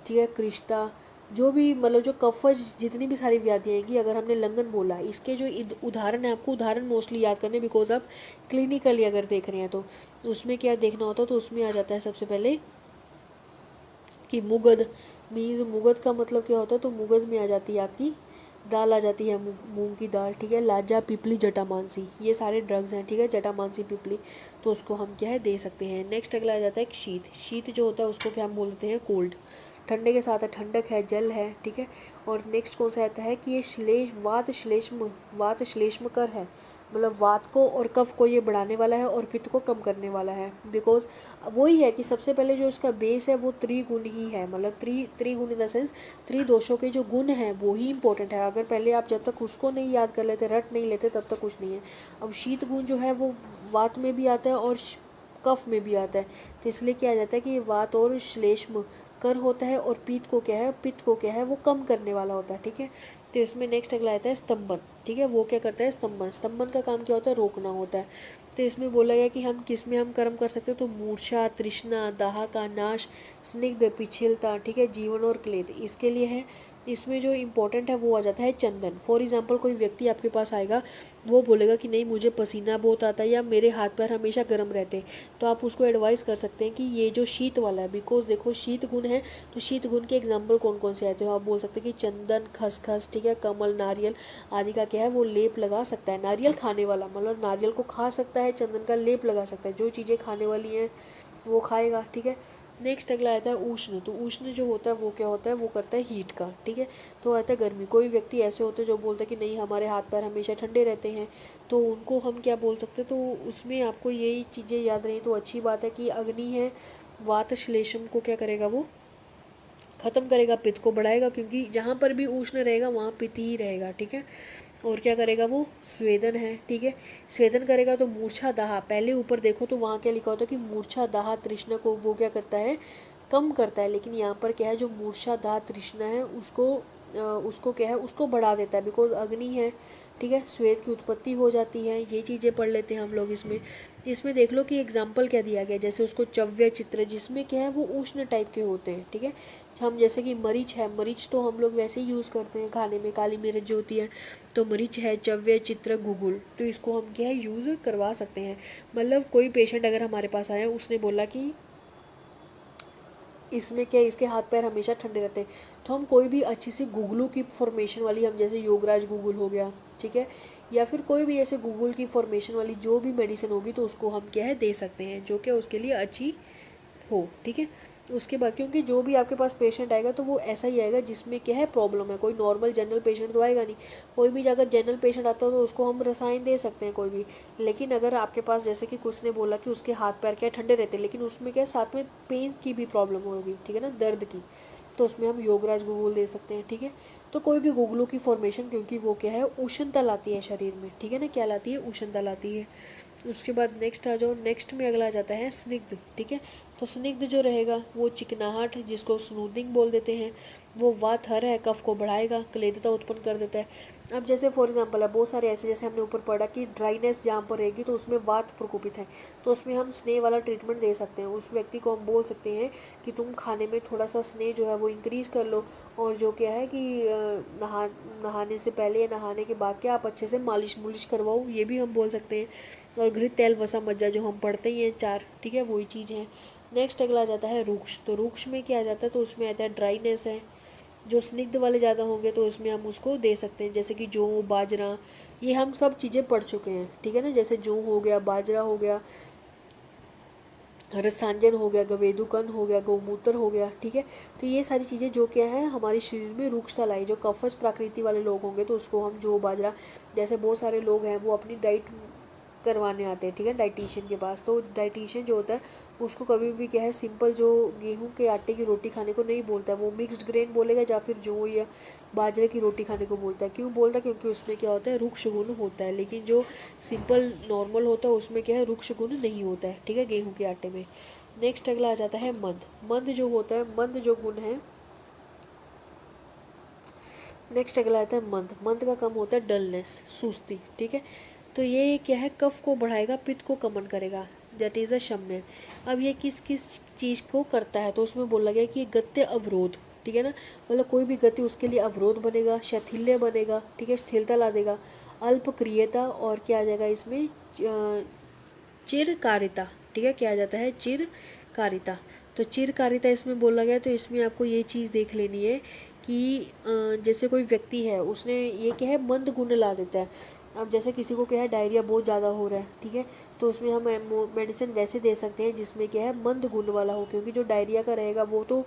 ठीक है, कृष्णता, जो भी मतलब जो कफज जितनी भी सारी व्याधियाँ आएंगी, अगर हमने लंघन बोला, इसके जो उदाहरण है, आपको उदाहरण मोस्टली याद करने, बिकॉज आप क्लिनिकली अगर देख रहे हैं तो उसमें क्या देखना होता है, तो उसमें आ जाता है सबसे पहले कि मुगध मीन्स, मुगध का मतलब क्या होता है, तो मुगध में आ जाती है आपकी दाल आ जाती है मूंग की दाल, ठीक है। लाजा, पिपली, जटामांसी, ये सारे ड्रग्स हैं, ठीक है। जटामांसी, पिपली, तो उसको हम क्या है दे सकते हैं। नेक्स्ट अगला आ जाता है शीत। शीत जो होता है उसको क्या हम बोलते हैं, कोल्ड। ठंडे के साथ है, ठंडक है, जल है, ठीक है। और नेक्स्ट कौन सा आता है कि ये वात श्लेष्म कर है, मतलब वात को और कफ को ये बढ़ाने वाला है और पित्त को कम करने वाला है। बिकॉज वही है कि सबसे पहले जो इसका बेस है वो त्रिगुण ही है, मतलब त्रिगुण इन द सेंस त्रिदोषों के जो गुण हैं वो ही इंपॉर्टेंट है। अगर पहले आप जब तक उसको नहीं याद कर लेते, रट नहीं लेते, तब तक कुछ नहीं है। अब शीत गुण जो है वो वात में भी आता है और कफ में भी आता है, तो इसलिए क्या आ जाता है कि ये वात और श्लेष्म कर होता है, और पित्त को क्या है वो कम करने वाला होता है, ठीक है। तो इसमें नेक्स्ट अगला आता है स्तंभन, ठीक है। वो क्या करता है, स्तंभन। स्तंभन का काम क्या होता है, रोकना होता है। तो इसमें बोला गया कि हम किस में हम कर्म कर सकते हैं, तो मूर्छा, तृष्णा, दाह का नाश, स्निग्ध, पिछलता, ठीक है, जीवन और क्लेद, इसके लिए है। इसमें जो इम्पोर्टेंट है वो आ जाता है चंदन। फॉर एग्जाम्पल कोई व्यक्ति आपके पास आएगा, वो बोलेगा कि नहीं मुझे पसीना बहुत आता है या मेरे हाथ पैर हमेशा गर्म रहते हैं, तो आप उसको एडवाइस कर सकते हैं कि ये जो शीत वाला है, बिकॉज देखो शीत गुण है, तो शीत गुण के एग्जाम्पल कौन कौन से आते हो, आप बोल सकते हैं कि चंदन, खसखस, ठीक है, कमल, नारियल आदि का क्या है वो लेप लगा सकता है। नारियल खाने वाला, मतलब नारियल को खा सकता है, चंदन का लेप लगा सकता है, जो चीज़ें खाने वाली हैं वो खाएगा, ठीक है। नेक्स्ट अगला आता है उष्ण। तो उष्ण जो होता है वो क्या होता है, वो करता है हीट का, ठीक है। तो आता है गर्मी। कोई व्यक्ति ऐसे होते हैं जो बोलते हैं कि नहीं हमारे हाथ पैर हमेशा ठंडे रहते हैं, तो उनको हम क्या बोल सकते हैं, तो उसमें आपको यही चीज़ें याद रही तो अच्छी बात है कि अग्नि है, वात श्लेषम को क्या करेगा, वो खत्म करेगा, पित्त को बढ़ाएगा, क्योंकि जहाँ पर भी उष्ण रहेगा वहाँ पित्त ही रहेगा, ठीक है। और क्या करेगा, वो स्वेदन है, ठीक है। स्वेदन करेगा तो मूर्छा दाह, पहले ऊपर देखो तो वहाँ क्या लिखा होता है कि मूर्छा दाह तृष्णा को वो क्या करता है, कम करता है। लेकिन यहाँ पर क्या है, जो मूर्छा दाह तृष्णा है उसको क्या है, उसको बढ़ा देता है, बिकॉज अग्नि है, ठीक है। श्वेत की उत्पत्ति हो जाती है। ये चीज़ें पढ़ लेते हैं हम लोग। इसमें इसमें देख लो कि एग्जाम्पल क्या दिया गया, जैसे उसको चव्य चित्र, जिसमें क्या है वो उष्ण टाइप के होते हैं, ठीक है। हम जैसे कि मरीच है, मरीच तो हम लोग वैसे ही यूज़ करते हैं खाने में, काली मिर्च जो होती है, तो मरीच है, चव्य चित्र, गुगुल, तो इसको हम क्या है यूज़ करवा सकते हैं। मतलब कोई पेशेंट अगर हमारे पास आया, उसने बोला कि इसमें क्या इसके हाथ पैर हमेशा ठंडे रहते हैं, तो हम कोई भी अच्छी सी गूगलों की फॉर्मेशन वाली, हम जैसे योगराज गूगल हो गया, ठीक है, या फिर कोई भी ऐसे गूगल की फॉर्मेशन वाली जो भी मेडिसिन होगी, तो उसको हम क्या है दे सकते हैं, जो कि उसके लिए अच्छी हो, ठीक है। उसके बाद क्योंकि जो भी आपके पास पेशेंट आएगा तो वो ऐसा ही आएगा जिसमें क्या है प्रॉब्लम है, कोई नॉर्मल जनरल पेशेंट तो आएगा नहीं। कोई भी अगर जनरल पेशेंट आता है तो उसको हम रसायन दे सकते हैं कोई भी। लेकिन अगर आपके पास जैसे कि कुछ ने बोला कि उसके हाथ पैर क्या ठंडे रहते हैं, लेकिन उसमें क्या साथ में पेन की भी प्रॉब्लम होगी, ठीक है ना, दर्द की, तो उसमें हम योगराज गूगल दे सकते हैं, ठीक है। तो कोई भी गूगलों की फॉर्मेशन, क्योंकि वो क्या है उष्णता लाती है शरीर में, ठीक है ना, क्या लाती है, उष्णता लाती है। उसके बाद नेक्स्ट आ जाओ, नेक्स्ट में अगला आ जाता है स्निग्ध, ठीक है। तो स्निग्ध जो रहेगा वो चिकनाहट, जिसको स्नूदिंग बोल देते हैं, वो वात हर है, कफ को बढ़ाएगा, क्लेदता उत्पन्न कर देता है। अब जैसे फॉर एग्जांपल है बहुत सारे ऐसे, जैसे हमने ऊपर पढ़ा कि ड्राइनेस जहाँ पर रहेगी तो उसमें वात प्रकोपित है, तो उसमें हम स्नेह वाला ट्रीटमेंट दे सकते हैं। उस व्यक्ति को हम बोल सकते हैं कि तुम खाने में थोड़ा सा स्नेह जो है वो इंक्रीज़ कर लो, और जो क्या है कि नहाने से पहले या नहाने के बाद क्या आप अच्छे से मालिश मुलिश करवाओ, ये भी हम बोल सकते हैं। और घृत तेल वसा मज्जा जो हम पढ़ते ही हैं चार, ठीक है, वही चीज़ है। नेक्स्ट अगला आ जाता है रूक्ष। तो रूक्ष में क्या आ जाता है, तो उसमें आता है ड्राइनेस है। जो स्निग्ध वाले ज़्यादा होंगे तो उसमें हम उसको दे सकते हैं, जैसे कि जौ, बाजरा, ये हम सब चीज़ें पढ़ चुके हैं, ठीक है ना। जैसे जौ हो गया, बाजरा हो गया, रसांजन हो गया, गवेदुकन हो गया, गौमूत्र हो गया, ठीक है। तो ये सारी चीज़ें जो क्या है हमारे शरीर में रूक्षता लाई, जो कफज प्रकृति वाले लोग होंगे तो उसको हम जौ, बाजरा, जैसे बहुत सारे लोग हैं वो अपनी डाइट करवाने आते हैं, ठीक है, डाइटिशियन के पास। तो डाइटिशियन जो होता है उसको कभी भी क्या है सिंपल जो गेहूं के आटे की रोटी खाने को नहीं बोलता है, वो मिक्स्ड ग्रेन बोलेगा, या फिर जौ या बाजरे की रोटी खाने को बोलता है। क्यों बोलता है, क्योंकि उसमें क्या होता है रुक्ष गुण होता है। लेकिन जो सिंपल नॉर्मल होता है उसमें क्या है रुक्ष गुण नहीं होता है, ठीक है, गेहूं के आटे में। नेक्स्ट अगला आ जाता है मंद। मंद जो होता है, मंद जो गुण है, नेक्स्ट अगला आता है मंद। मंद का कम होता है डलनेस, सुस्ती, ठीक है। तो ये क्या है, कफ को बढ़ाएगा, पित्त को कमन करेगा, दैट इज़ अ शम्य। अब ये किस किस चीज़ को करता है, तो उसमें बोला गया कि गत्य अवरोध, ठीक है ना, मतलब कोई भी गति उसके लिए अवरोध बनेगा, शैथिल्य बनेगा, ठीक है, स्थिरता ला देगा, अल्प क्रियता, और क्या आ जाएगा इसमें चिरकारिता, ठीक है, क्या आ जाता है, चिरकारिता। तो चिरकारिता इसमें बोला गया, तो इसमें आपको ये चीज़ देख लेनी है जैसे कोई व्यक्ति है, उसने ये क्या है, मंद गुण ला देता है। अब जैसे किसी को क्या है, डायरिया बहुत ज़्यादा हो रहा है, ठीक है, तो उसमें हम मेडिसिन वैसे दे सकते हैं जिसमें क्या है, मंद गुण वाला हो, क्योंकि जो डायरिया का रहेगा वो तो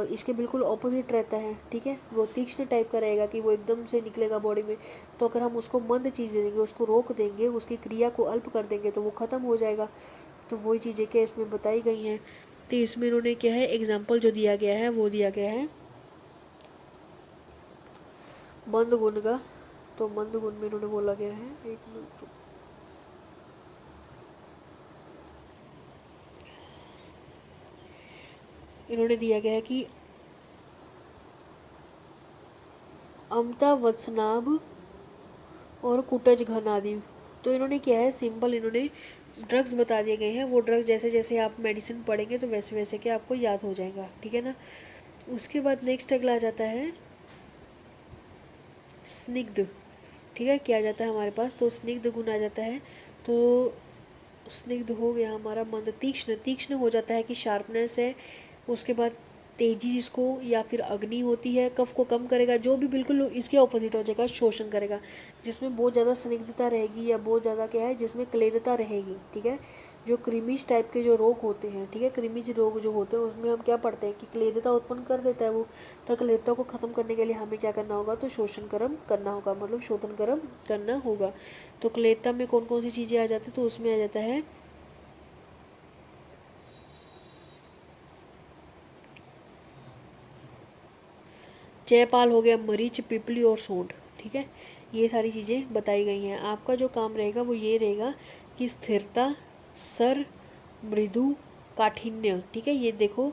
इसके बिल्कुल ऑपोजिट रहता है, ठीक है, वो तीक्ष्ण टाइप का रहेगा कि वो एकदम से निकलेगा बॉडी में। तो अगर हम उसको मंद चीज़ दे देंगे, उसको रोक देंगे, उसकी क्रिया को अल्प कर देंगे, तो वो ख़त्म हो जाएगा। तो वही चीज़ें क्या इसमें बताई गई हैं। तो इसमें इन्होंने क्या है, एग्जाम्पल जो दिया गया है वो दिया गया है मंद गुण का। तो मंद गुण में इन्होंने बोला गया है, एक मिनट, इन्होंने दिया गया है कि अमता वत्सनाभ और कुटज घन आदि। तो इन्होंने क्या है, सिंपल इन्होंने ड्रग्स बता दिए गए हैं। वो ड्रग्स जैसे जैसे आप मेडिसिन पढ़ेंगे तो वैसे वैसे क्या आपको याद हो जाएगा, ठीक है ना। उसके बाद नेक्स्ट अगला आ जाता है स्निग्ध, ठीक है, क्या आ जाता है हमारे पास, तो स्निग्ध गुण आ जाता है। तो स्निग्ध हो गया हमारा मंद। तीक्ष्ण, तीक्ष्ण हो जाता है कि शार्पनेस है। उसके बाद तेजी जिसको, या फिर अग्नि होती है, कफ को कम करेगा, जो भी बिल्कुल इसके ऑपोजिट हो जाएगा, शोषण करेगा। जिसमें बहुत ज़्यादा स्निग्धता रहेगी या बहुत ज़्यादा क्या है, जिसमें क्लेदता रहेगी, ठीक है। जो क्रीमिश टाइप के जो रोग होते हैं, ठीक है, क्रीमिश रोग जो होते हैं उसमें हम क्या पढ़ते हैं कि क्लेदता उत्पन्न कर देता है वो। तो क्लेदता को ख़त्म करने के लिए हमें क्या करना होगा, तो शोषण कर्म करना होगा, मतलब शोधन कर्म करना होगा। तो क्लेदता में कौन कौन सी चीज़ें आ जाती है, तो उसमें आ जाता है जयपाल हो गया, मरीच, पिपली और सोंठ, ठीक है। ये सारी चीज़ें बताई गई हैं। आपका जो काम रहेगा वो ये रहेगा कि स्थिरता, सर, मृदु, काठिन्य, ठीक है, ये देखो।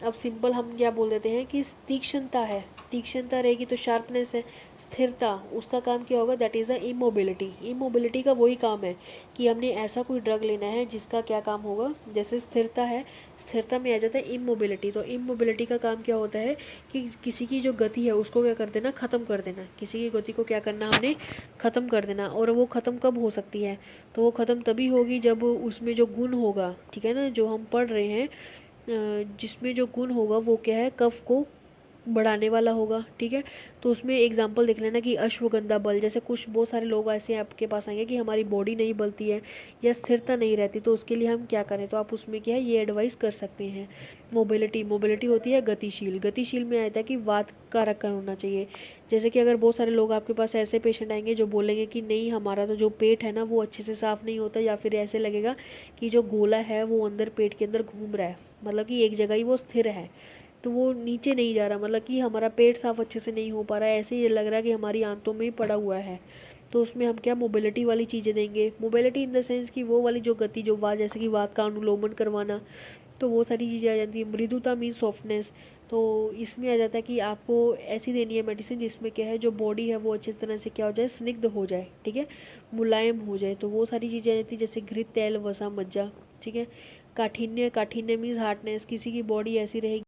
अब सिंपल हम क्या बोल देते हैं कि तीक्ष्णता है, तीक्ष्णता रहेगी तो शार्पनेस है। स्थिरता, उसका काम क्या होगा, that is a immobility. Immobility का वही काम है कि हमने ऐसा कोई ड्रग लेना है जिसका क्या काम होगा, जैसे स्थिरता है, स्थिरता में आ जाता है इमोबिलिटी। तो इमोबिलिटी का काम क्या होता है कि किसी की जो गति है उसको क्या कर देना, ख़त्म कर देना। किसी की गति को क्या करना, हमने ख़त्म कर देना। और वो ख़त्म कब हो सकती है, तो वो ख़त्म तभी होगी जब उसमें जो गुण होगा, ठीक है ना, जो हम पढ़ रहे हैं, जिसमें जो गुण होगा वो क्या है, कफ को बढ़ाने वाला होगा, ठीक है। तो उसमें एग्जांपल देख लेना कि अश्वगंधा बल, जैसे कुछ बहुत सारे लोग ऐसे आपके पास आएंगे कि हमारी बॉडी नहीं बलती है या स्थिरता नहीं रहती, तो उसके लिए हम क्या करें, तो आप उसमें क्या है, ये एडवाइस कर सकते हैं। मोबिलिटी, मोबिलिटी होती है गतिशील, गतिशील में आता है कि वात कारक होना चाहिए। जैसे कि अगर बहुत सारे लोग आपके पास ऐसे पेशेंट आएंगे जो बोलेंगे कि नहीं, हमारा तो जो पेट है ना वो अच्छे से साफ़ नहीं होता, या फिर ऐसे लगेगा कि जो गोला है वो अंदर पेट के अंदर घूम रहा है, मतलब कि एक जगह ही वो स्थिर है, तो वो नीचे नहीं जा रहा, मतलब कि हमारा पेट साफ अच्छे से नहीं हो पा रहा है, ऐसे ही लग रहा है कि हमारी आंतों में ही पड़ा हुआ है। तो उसमें हम क्या मोबिलिटी वाली चीज़ें देंगे। मोबिलिटी इन द सेंस कि वो वाली जो गति, जो वात, जैसे कि वात का अनुलोमन करवाना, तो वो सारी चीज़ें आ जाती है। मृदुता मीन सॉफ्टनेस, तो इसमें आ जाता है कि आपको ऐसी देनी है मेडिसिन जिसमें क्या है, जो बॉडी है वो अच्छी तरह से क्या हो जाए, स्निग्ध हो जाए, ठीक है, मुलायम हो जाए। तो वो सारी चीज़ें आ जाती है, जैसे घृत, तेल, वसा, मज्जा, ठीक है। काठिन्य, काठिन्य मीन्स हार्डनेस, किसी की बॉडी ऐसी रहेगी